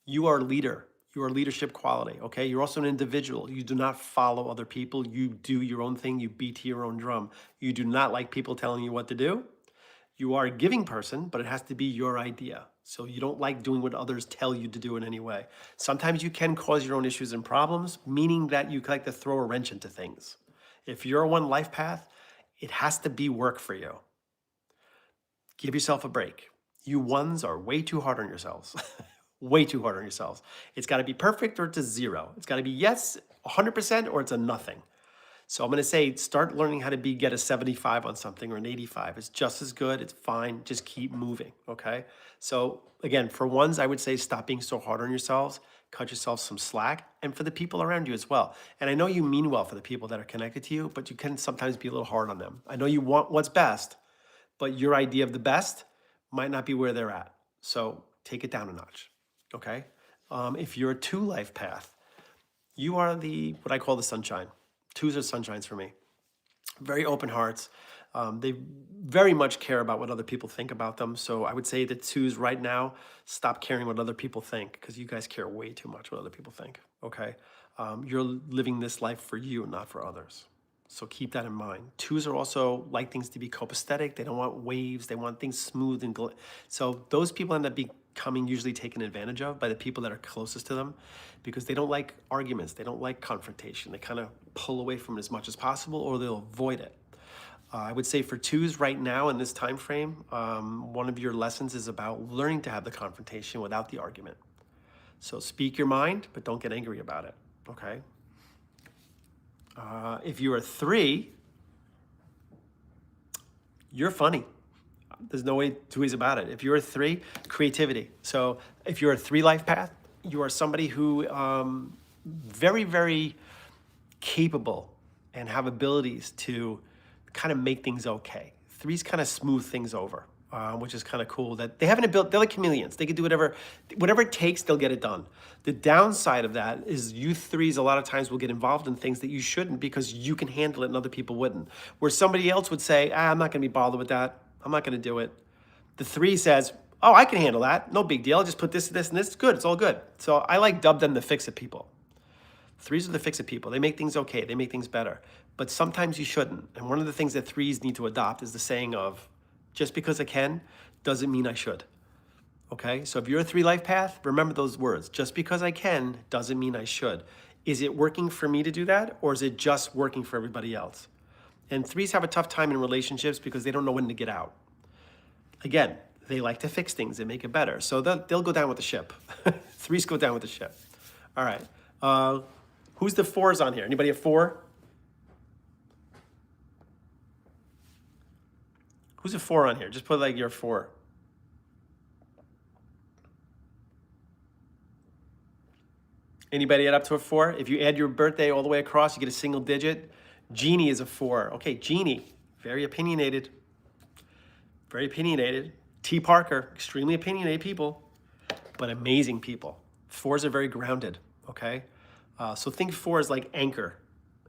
you are a leader. You are leadership quality, okay? You're also an individual. You do not follow other people. You do your own thing. You beat to your own drum. You do not like people telling you what to do. You are a giving person, but it has to be your idea. So you don't like doing what others tell you to do in any way. Sometimes you can cause your own issues and problems, meaning that you like to throw a wrench into things. If you're a 1 life path, it has to be work for you. Give yourself a break. You ones are way too hard on yourselves. Way too hard on yourselves. It's got to be perfect or it's a 0. It's got to be yes, 100%, or it's a nothing. So I'm going to say start learning how to get a 75 on something or an 85. It's just as good. It's fine. Just keep moving, okay? So again, for ones, I would say stop being so hard on yourselves. Cut yourself some slack, and for the people around you as well. And I know you mean well for the people that are connected to you, but you can sometimes be a little hard on them. I know you want what's best, but your idea of the best might not be where they're at. So take it down a notch, okay? If you're a 2 life path, you are what I call the sunshine. 2s are sunshines for me. Very open hearts. They very much care about what other people think about them. So I would say that 2s right now, stop caring what other people think, because you guys care way too much what other people think, okay? You're living this life for you, not for others. So keep that in mind. 2s are also like things to be copacetic. They don't want waves. They want things smooth and so those people end up becoming usually taken advantage of by the people that are closest to them, because they don't like arguments. They don't like confrontation. They kind of pull away from it as much as possible, or they'll avoid it. I would say for 2s right now in this time frame, one of your lessons is about learning to have the confrontation without the argument. So speak your mind, but don't get angry about it, okay? If you're a 3, you're funny. There's no way, 2 ways about it. If you're a 3, creativity. So if you're a 3 life path, you are somebody who very, very capable and have abilities to kind of make things okay. 3s kind of smooth things over, which is kind of cool. That they haven't built. They're like chameleons. They can do whatever it takes. They'll get it done. The downside of that is you threes a lot of times will get involved in things that you shouldn't because you can handle it and other people wouldn't. Where somebody else would say, I'm not going to be bothered with that. I'm not going to do it. The three says, oh, I can handle that. No big deal. I'll just put this, this, and this. It's good. It's all good. So I like dub them the fix-it people. Threes are the fix-it people. They make things okay. They make things better. But sometimes you shouldn't. And one of the things that threes need to adopt is the saying of, just because I can doesn't mean I should. Okay? So if you're a three life path, remember those words. Just because I can doesn't mean I should. Is it working for me to do that? Or is it just working for everybody else? And threes have a tough time in relationships because they don't know when to get out. Again, they like to fix things and make it better. So they'll go down with the ship. Threes go down with the ship. All right. Who's the fours on here? Anybody a four? Who's a four on here? Just put like you're a four. Anybody add up to a four? If you add your birthday all the way across, you get a single digit. Jeannie is a four. Okay, Jeannie, very opinionated. Very opinionated. T. Parker, extremely opinionated people, but amazing people. Fours are very grounded, okay? So think four is like anchored.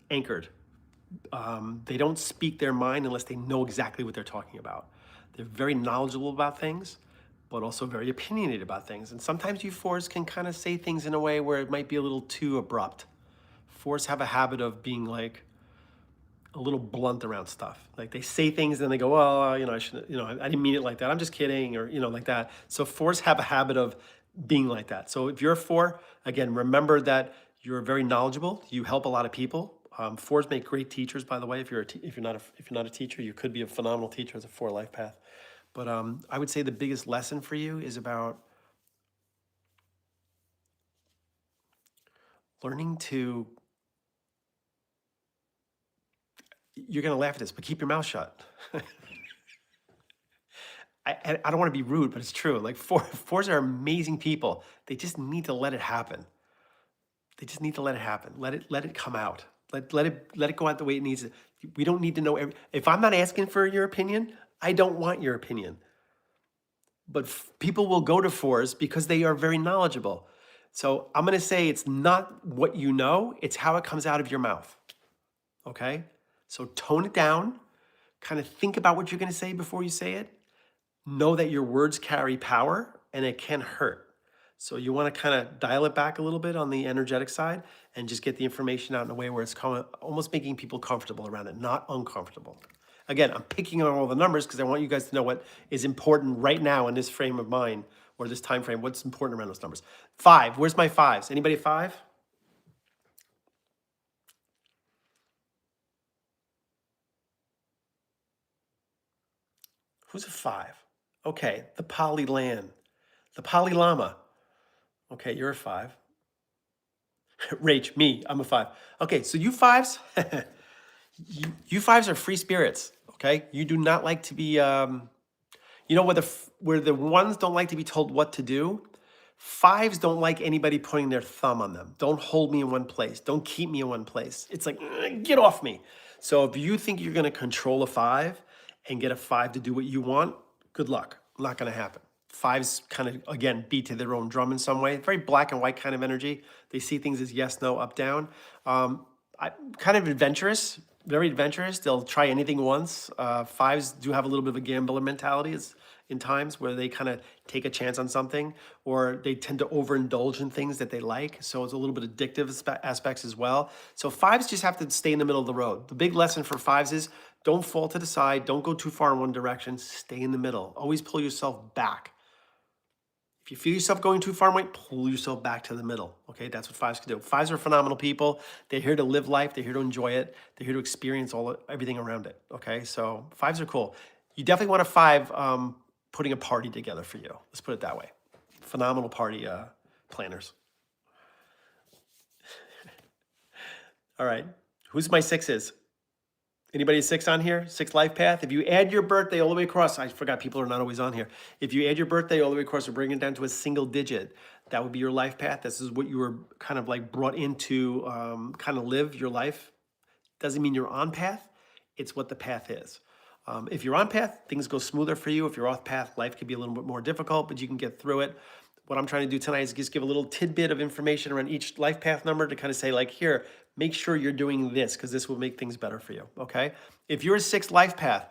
They don't speak their mind unless they know exactly what they're talking about. They're very knowledgeable about things, but also very opinionated about things. And sometimes you fours can kind of say things in a way where it might be a little too abrupt. Fours have a habit of being like a little blunt around stuff. Like they say things and they go, well, I shouldn't, I didn't mean it like that. I'm just kidding, or, like that. So fours have a habit of being like that. So if you're a four, again, remember that you're very knowledgeable. You help a lot of people. Fours make great teachers, by the way. If you're not a teacher, you could be a phenomenal teacher as a four life path. But I would say the biggest lesson for you is about learning to. You're gonna laugh at this, but keep your mouth shut. I don't want to be rude, but it's true. Like fours are amazing people. They just need to let it happen. They just need to let it happen. Let it come out. Let it go out the way it needs to. We don't need to know if I'm not asking for your opinion, I don't want your opinion. But people will go to fours because they are very knowledgeable. So I'm going to say it's not what you know, it's how it comes out of your mouth. Okay? So tone it down, kind of think about what you're going to say before you say it. Know that your words carry power and it can hurt. So you want to kind of dial it back a little bit on the energetic side and just get the information out in a way where it's almost making people comfortable around it, not uncomfortable. Again, I'm picking on all the numbers because I want you guys to know what is important right now in this frame of mind or this time frame, what's important around those numbers. 5, where's my fives? Anybody 5? Who's a 5? Okay, the Poly Land, the Poly Llama. Okay, you're a 5. Rach, me, I'm a 5. Okay, so you 5s, you 5s are free spirits. Okay, you do not like to be, where the ones don't like to be told what to do. 5s don't like anybody putting their thumb on them. Don't hold me in one place. Don't keep me in one place. It's like, get off me. So if you think you're going to control a 5 and get a 5 to do what you want, good luck. Not going to happen. 5s kind of, again, beat to their own drum in some way. Very black and white kind of energy. They see things as yes, no, up, down. Kind of adventurous, very adventurous. They'll try anything once. 5s do have a little bit of a gambler mentality in times where they kind of take a chance on something, or they tend to overindulge in things that they like. So it's a little bit addictive aspects as well. So 5s just have to stay in the middle of the road. The big lesson for 5s is don't fall to the side. Don't go too far in one direction. Stay in the middle. Always pull yourself back. If you feel yourself going too far away, pull yourself back to the middle. Okay, that's what 5s can do. 5s are phenomenal people. They're here to live life. They're here to enjoy it. They're here to experience everything around it. Okay, so 5s are cool. You definitely want a 5 putting a party together for you. Let's put it that way. Phenomenal party planners. All right, who's my 6s? Anybody a 6 on here? 6 life path? If you add your birthday all the way across, I forgot people are not always on here. If you add your birthday all the way across or bring it down to a single digit, that would be your life path. This is what you were kind of like brought into kind of live your life. Doesn't mean you're on path. It's what the path is. If you're on path, things go smoother for you. If you're off path, life can be a little bit more difficult, but you can get through it. What I'm trying to do tonight is just give a little tidbit of information around each life path number to kind of say, like, here, make sure you're doing this because this will make things better for you. Okay. If you're a 6th life path,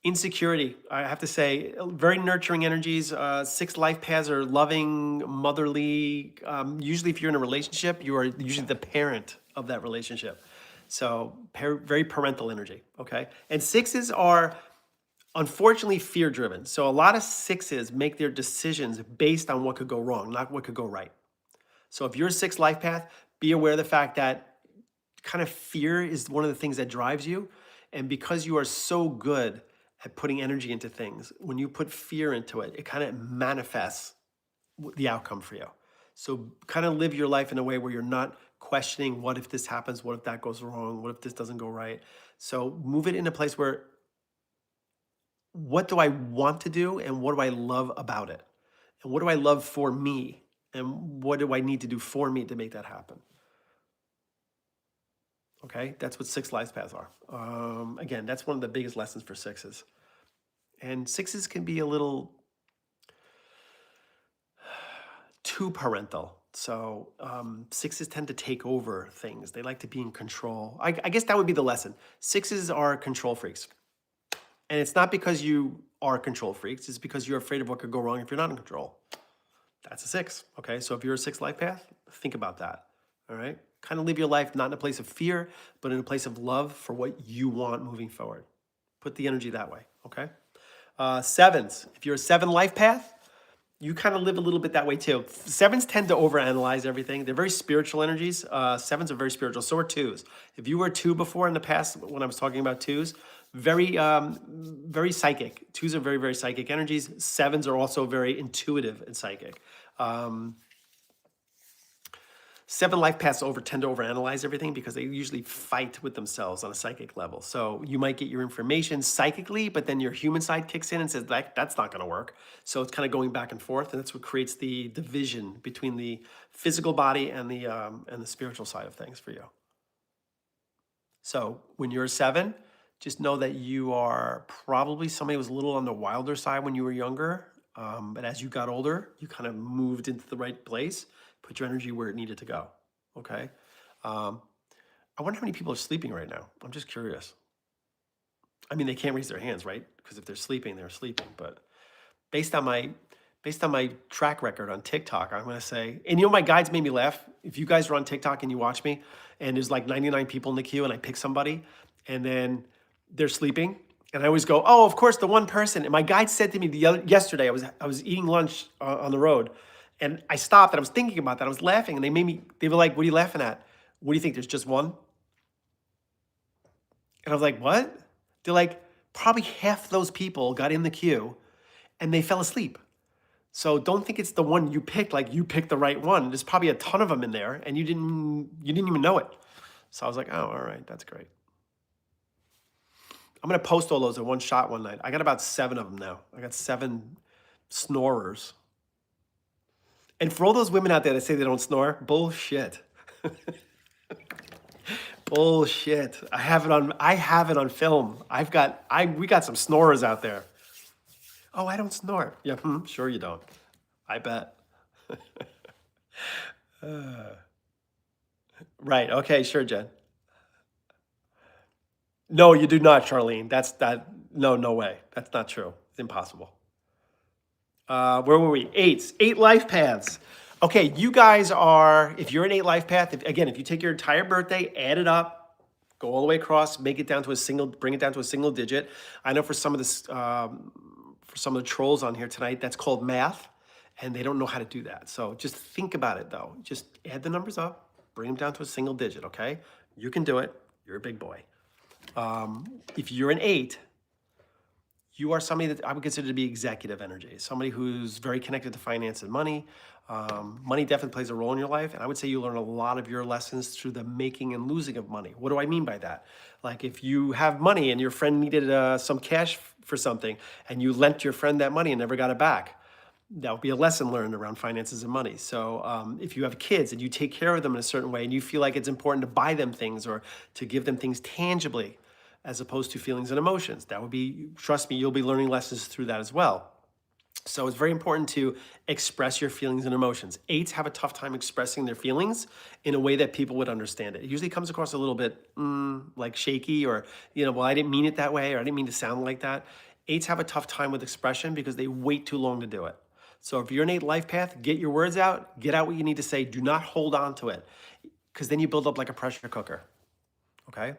insecurity, I have to say, very nurturing energies. 6th life paths are loving, motherly. Usually, if you're in a relationship, you are usually the parent of that relationship. So, very parental energy. Okay. And 6s are unfortunately fear driven. So, a lot of 6s make their decisions based on what could go wrong, not what could go right. So, if you're a 6th life path, be aware of the fact that kind of fear is one of the things that drives you. And because you are so good at putting energy into things, when you put fear into it, it kind of manifests the outcome for you. So kind of live your life in a way where you're not questioning, what if this happens? What if that goes wrong? What if this doesn't go right? So move it in a place where, what do I want to do? And what do I love about it? And what do I love for me? And what do I need to do for me to make that happen? Okay, that's what 6 life paths are. Again, that's one of the biggest lessons for 6s. And 6s can be a little too parental. So 6s tend to take over things. They like to be in control. I guess that would be the lesson. 6s are control freaks. And it's not because you are control freaks. It's because you're afraid of what could go wrong if you're not in control. That's a 6. Okay, so if you're a 6th life path, think about that. All right, kind of live your life not in a place of fear, but in a place of love for what you want moving forward. Put the energy that way. Okay. 7s. If you're a 7 life path, you kind of live a little bit that way too. 7s tend to overanalyze everything. They're very spiritual energies. 7s are very spiritual. So are 2s. If you were 2 before in the past, when I was talking about 2s, very psychic. 2s are very, very psychic energies. 7s are also very intuitive and psychic. 7 life paths tend to overanalyze everything because they usually fight with themselves on a psychic level. So you might get your information psychically, but then your human side kicks in and says, that's not going to work. So it's kind of going back and forth, and that's what creates the division between the physical body and the spiritual side of things for you. So when you're a 7, just know that you are probably somebody who was a little on the wilder side when you were younger. But as you got older, you kind of moved into the right place, put your energy where it needed to go. Okay. I wonder how many people are sleeping right now. I'm just curious. I mean, they can't raise their hands, right? Because if they're sleeping, they're sleeping. But based on my track record on TikTok, I'm going to say, and my guides made me laugh. If you guys are on TikTok and you watch me, and there's like 99 people in the queue, and I pick somebody, and then they're sleeping, and I always go, oh, of course, the one person. And my guide said to me yesterday, I was eating lunch on the road, and I stopped, and I was thinking about that. I was laughing, and they were like, what are you laughing at? What do you think, there's just one? And I was like, what? They're like, probably half those people got in the queue, and they fell asleep. So don't think it's the one you picked, like you picked the right one. There's probably a ton of them in there, and you didn't even know it. So I was like, oh, all right, that's great. I'm going to post all those in one shot one night. I got about 7 of them now. I got 7 snorers. And for all those women out there that say they don't snore, bullshit. Bullshit. I have it on film. We got some snorers out there. Oh, I don't snore. Yeah, sure you don't. I bet. Right. Okay, sure, Jen. No, you do not, Charlene. No way. That's not true. It's impossible. Where were we? 8s. 8 life paths. Okay, you guys are, if you're an 8 life path, if you take your entire birthday, add it up, go all the way across, bring it down to a single digit. I know for some of the trolls on here tonight, that's called math, and they don't know how to do that. So just think about it though. Just add the numbers up, bring them down to a single digit, okay? You can do it. You're a big boy. If you're an 8, you are somebody that I would consider to be executive energy, somebody who's very connected to finance and money. Money definitely plays a role in your life. And I would say you learn a lot of your lessons through the making and losing of money. What do I mean by that? Like if you have money and your friend needed some cash for something and you lent your friend that money and never got it back, that would be a lesson learned around finances and money. So if you have kids and you take care of them in a certain way and you feel like it's important to buy them things or to give them things tangibly, as opposed to feelings and emotions. That would be, trust me, you'll be learning lessons through that as well. So it's very important to express your feelings and emotions. Eights have a tough time expressing their feelings in a way that people would understand it. It usually comes across a little bit like shaky, or, well, I didn't mean it that way, or I didn't mean to sound like that. Eights have a tough time with expression because they wait too long to do it. So if you're an 8 life path, get your words out, get out what you need to say. Do not hold on to it, because then you build up like a pressure cooker, okay?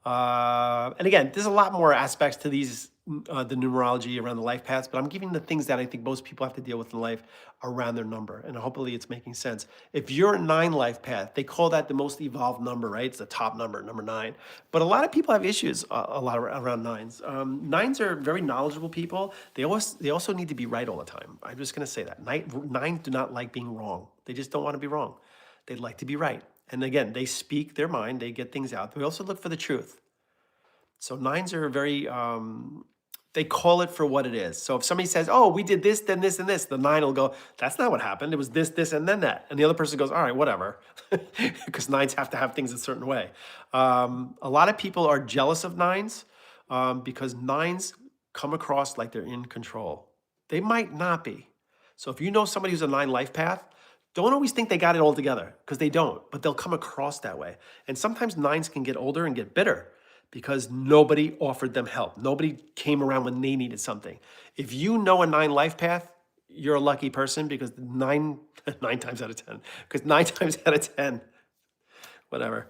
And again, there's a lot more aspects to these, the numerology around the life paths, but I'm giving the things that I think most people have to deal with in life around their number, and hopefully it's making sense. If you're a 9 life path, they call that the most evolved number, right? It's the top number, number 9. But a lot of people have issues a lot around 9s. 9s are very knowledgeable people. They also need to be right all the time. I'm just going to say that. 9s do not like being wrong. They just don't want to be wrong. They'd like to be right. And again, they speak their mind, they get things out. They also look for the truth. So 9s are very, they call it for what it is. So if somebody says, oh, we did this, then this, and this, the 9 will go, that's not what happened. It was this, this, and then that. And the other person goes, all right, whatever. Because 9s have to have things a certain way. A lot of people are jealous of 9s because 9s come across like they're in control. They might not be. So if you know somebody who's a 9 life path, don't always think they got it all together, because they don't, but they'll come across that way. And sometimes 9s can get older and get bitter because nobody offered them help. Nobody came around when they needed something. If you know a 9 life path, you're a lucky person, because 9 times out of 10, because 9 times out of 10, whatever,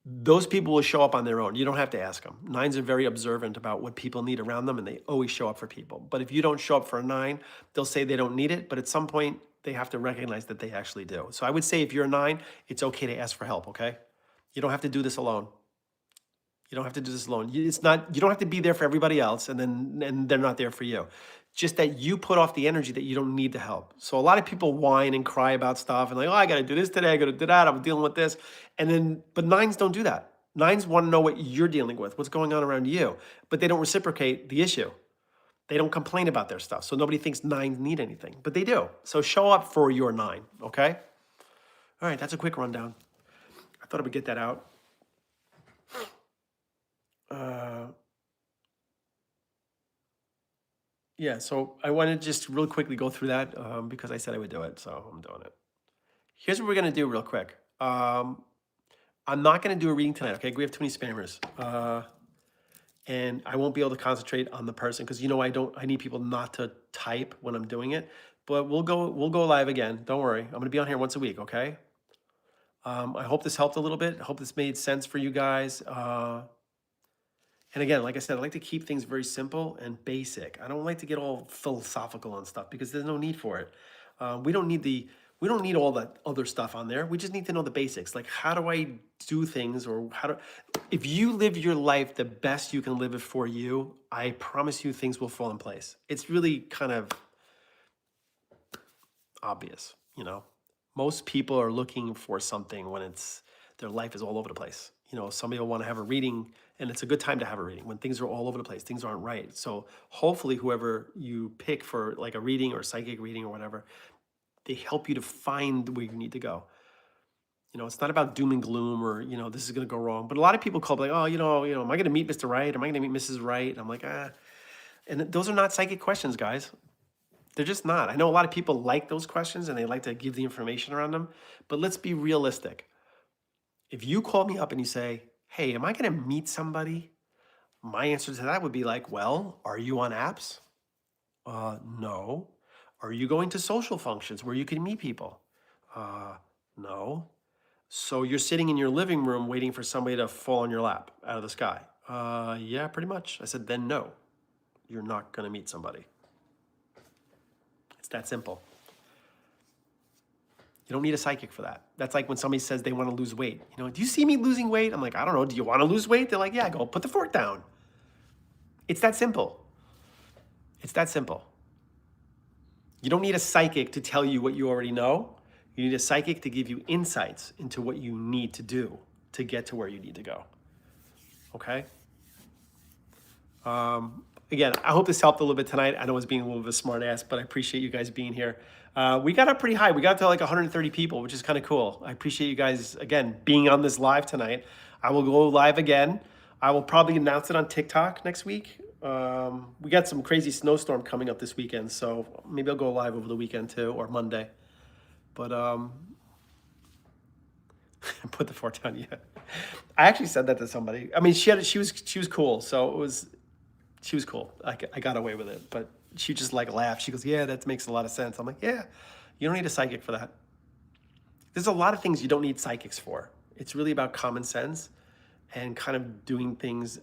those people will show up on their own. You don't have to ask them. 9s are very observant about what people need around them, and they always show up for people. But if you don't show up for a 9, they'll say they don't need it, but at some point, they have to recognize that they actually do. So I would say if you're a 9, it's okay to ask for help, okay? You don't have to do this alone. You don't have to do this alone. It's not, you don't have to be there for everybody else and they're not there for you. Just that you put off the energy that you don't need the help. So a lot of people whine and cry about stuff and like, oh, I got to do this today, I got to do that, I'm dealing with this. But 9s don't do that. 9s want to know what you're dealing with, what's going on around you, but they don't reciprocate the issue. They don't complain about their stuff. So nobody thinks 9s need anything, but they do. So show up for your 9, okay? All right, that's a quick rundown. I thought I would get that out. Yeah, so I want to just real quickly go through that because I said I would do it, so I'm doing it. Here's what we're going to do real quick. I'm not going to do a reading tonight, okay? We have too many spammers. And I won't be able to concentrate on the person because I need people not to type when I'm doing it. But we'll go live again. Don't worry. I'm gonna be on here once a week, okay? I hope this helped a little bit. I hope this made sense for you guys. And again, like I said, I like to keep things very simple and basic. I don't like to get all philosophical on stuff because there's no need for it. We don't need all that other stuff on there. We just need to know the basics. Like, how do I do things, or if you live your life the best you can live it for you, I promise you things will fall in place. It's really kind of obvious, Most people are looking for something when their life is all over the place. Somebody will want to have a reading, and it's a good time to have a reading when things are all over the place, things aren't right. So hopefully whoever you pick for like a reading or psychic reading or whatever, they help you to find where you need to go. It's not about doom and gloom or, this is going to go wrong. But a lot of people call like, oh, am I going to meet Mr. Right? Am I going to meet Mrs. Right? And I'm like, And those are not psychic questions, guys. They're just not. I know a lot of people like those questions and they like to give the information around them. But let's be realistic. If you call me up and you say, hey, am I going to meet somebody? My answer to that would be like, well, are you on apps? No. Are you going to social functions where you can meet people? No. So you're sitting in your living room waiting for somebody to fall on your lap out of the sky? Yeah, pretty much. I said, then no, you're not going to meet somebody. It's that simple. You don't need a psychic for that. That's like when somebody says they want to lose weight. Do you see me losing weight? I'm like, I don't know. Do you want to lose weight? They're like, yeah. I go, put the fork down. It's that simple. It's that simple. You don't need a psychic to tell you what you already know. You need a psychic to give you insights into what you need to do to get to where you need to go. Okay? Again, I hope this helped a little bit tonight. I know I was being a little bit of a smart ass, but I appreciate you guys being here. We got up pretty high. We got to like 130 people, which is kind of cool. I appreciate you guys, again, being on this live tonight. I will go live again I will probably announce it on TikTok next week. We got some crazy snowstorm coming up this weekend, so maybe I'll go live over the weekend too, or Monday. But put the fork down. Yeah, I actually said that to somebody. I mean, she was cool, so she was cool. I got away with it, but she just like laughed. She goes, "Yeah, that makes a lot of sense." I'm like, "Yeah, you don't need a psychic for that." There's a lot of things you don't need psychics for. It's really about common sense and kind of doing things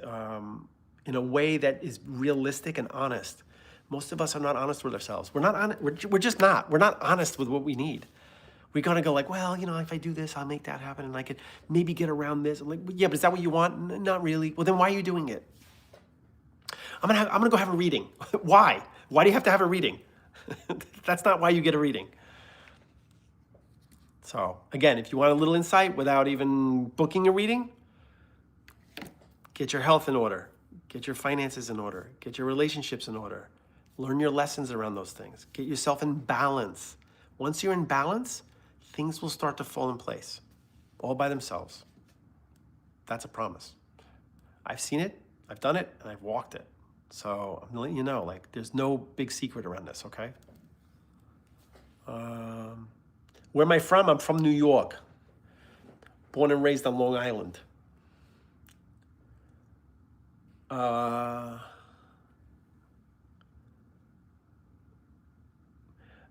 in a way that is realistic and honest. Most of us are not honest with ourselves. We're not honest. We're just not. We're not honest with what we need. We're gonna go like, well, if I do this, I'll make that happen, and I could maybe get around this. I'm like, yeah, but is that what you want? Not really. Well, then why are you doing it? I'm gonna go have a reading. Why? Why do you have to have a reading? That's not why you get a reading. So again, if you want a little insight without even booking a reading, get your health in order, get your finances in order, get your relationships in order, learn your lessons around those things, get yourself in balance. Once you're in balance, things will start to fall in place all by themselves. That's a promise. I've seen it, I've done it, and I've walked it. So I'm letting you know, like, there's no big secret around this, okay? Where am I from? I'm from New York. Born and raised on Long Island.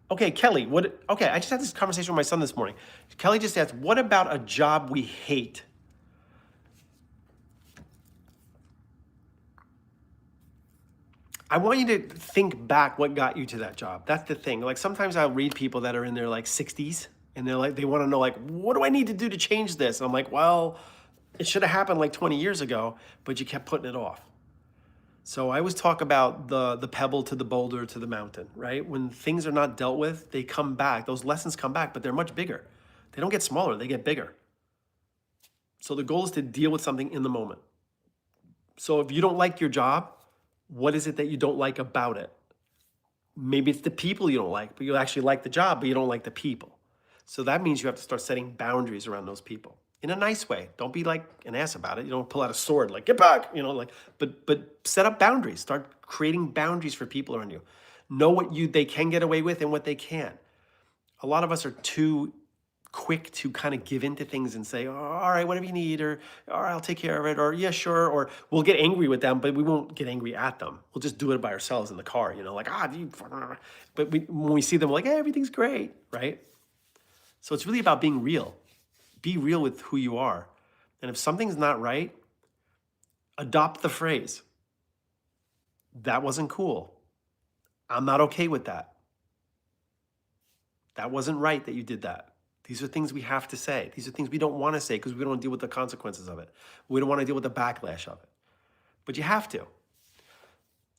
Okay, Kelly, okay, I just had this conversation with my son this morning. Kelly just asked, what about a job we hate? I want you to think back what got you to that job. That's the thing. Like sometimes I'll read people that are in their like 60s and they're like, they want to know like, what do I need to do to change this? And I'm like, well, it should have happened like 20 years ago, but you kept putting it off. So I always talk about the pebble to the boulder to the mountain, right? When things are not dealt with, they come back. Those lessons come back, but they're much bigger. They don't get smaller, they get bigger. So the goal is to deal with something in the moment. So if you don't like your job, what is it that you don't like about it? Maybe it's the people you don't like, but you actually like the job, but you don't like the people. So that means you have to start setting boundaries around those people in a nice way. Don't be like an ass about it. You don't pull out a sword like, get back, but set up boundaries. Start creating boundaries for people around you. Know what they can get away with and what they can't. A lot of us are too quick to kind of give into things and say, oh, all right, whatever you need, or all right, I'll take care of it, or yeah, sure, or we'll get angry with them, but we won't get angry at them. We'll just do it by ourselves in the car, like, but when we see them, we're like, hey, everything's great, right? So it's really about being real. Be real with who you are. And if something's not right, adopt the phrase, that wasn't cool. I'm not okay with that. That wasn't right that you did that. These are things we have to say. These are things we don't want to say because we don't want to deal with the consequences of it. We don't want to deal with the backlash of it. But you have to.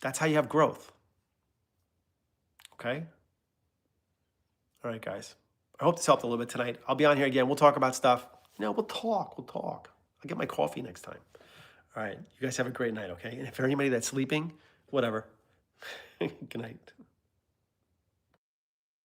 That's how you have growth. Okay? All right, guys. I hope this helped a little bit tonight. I'll be on here again. We'll talk about stuff. We'll talk. I'll get my coffee next time. All right. You guys have a great night, okay? And if for anybody that's sleeping, whatever. Good night.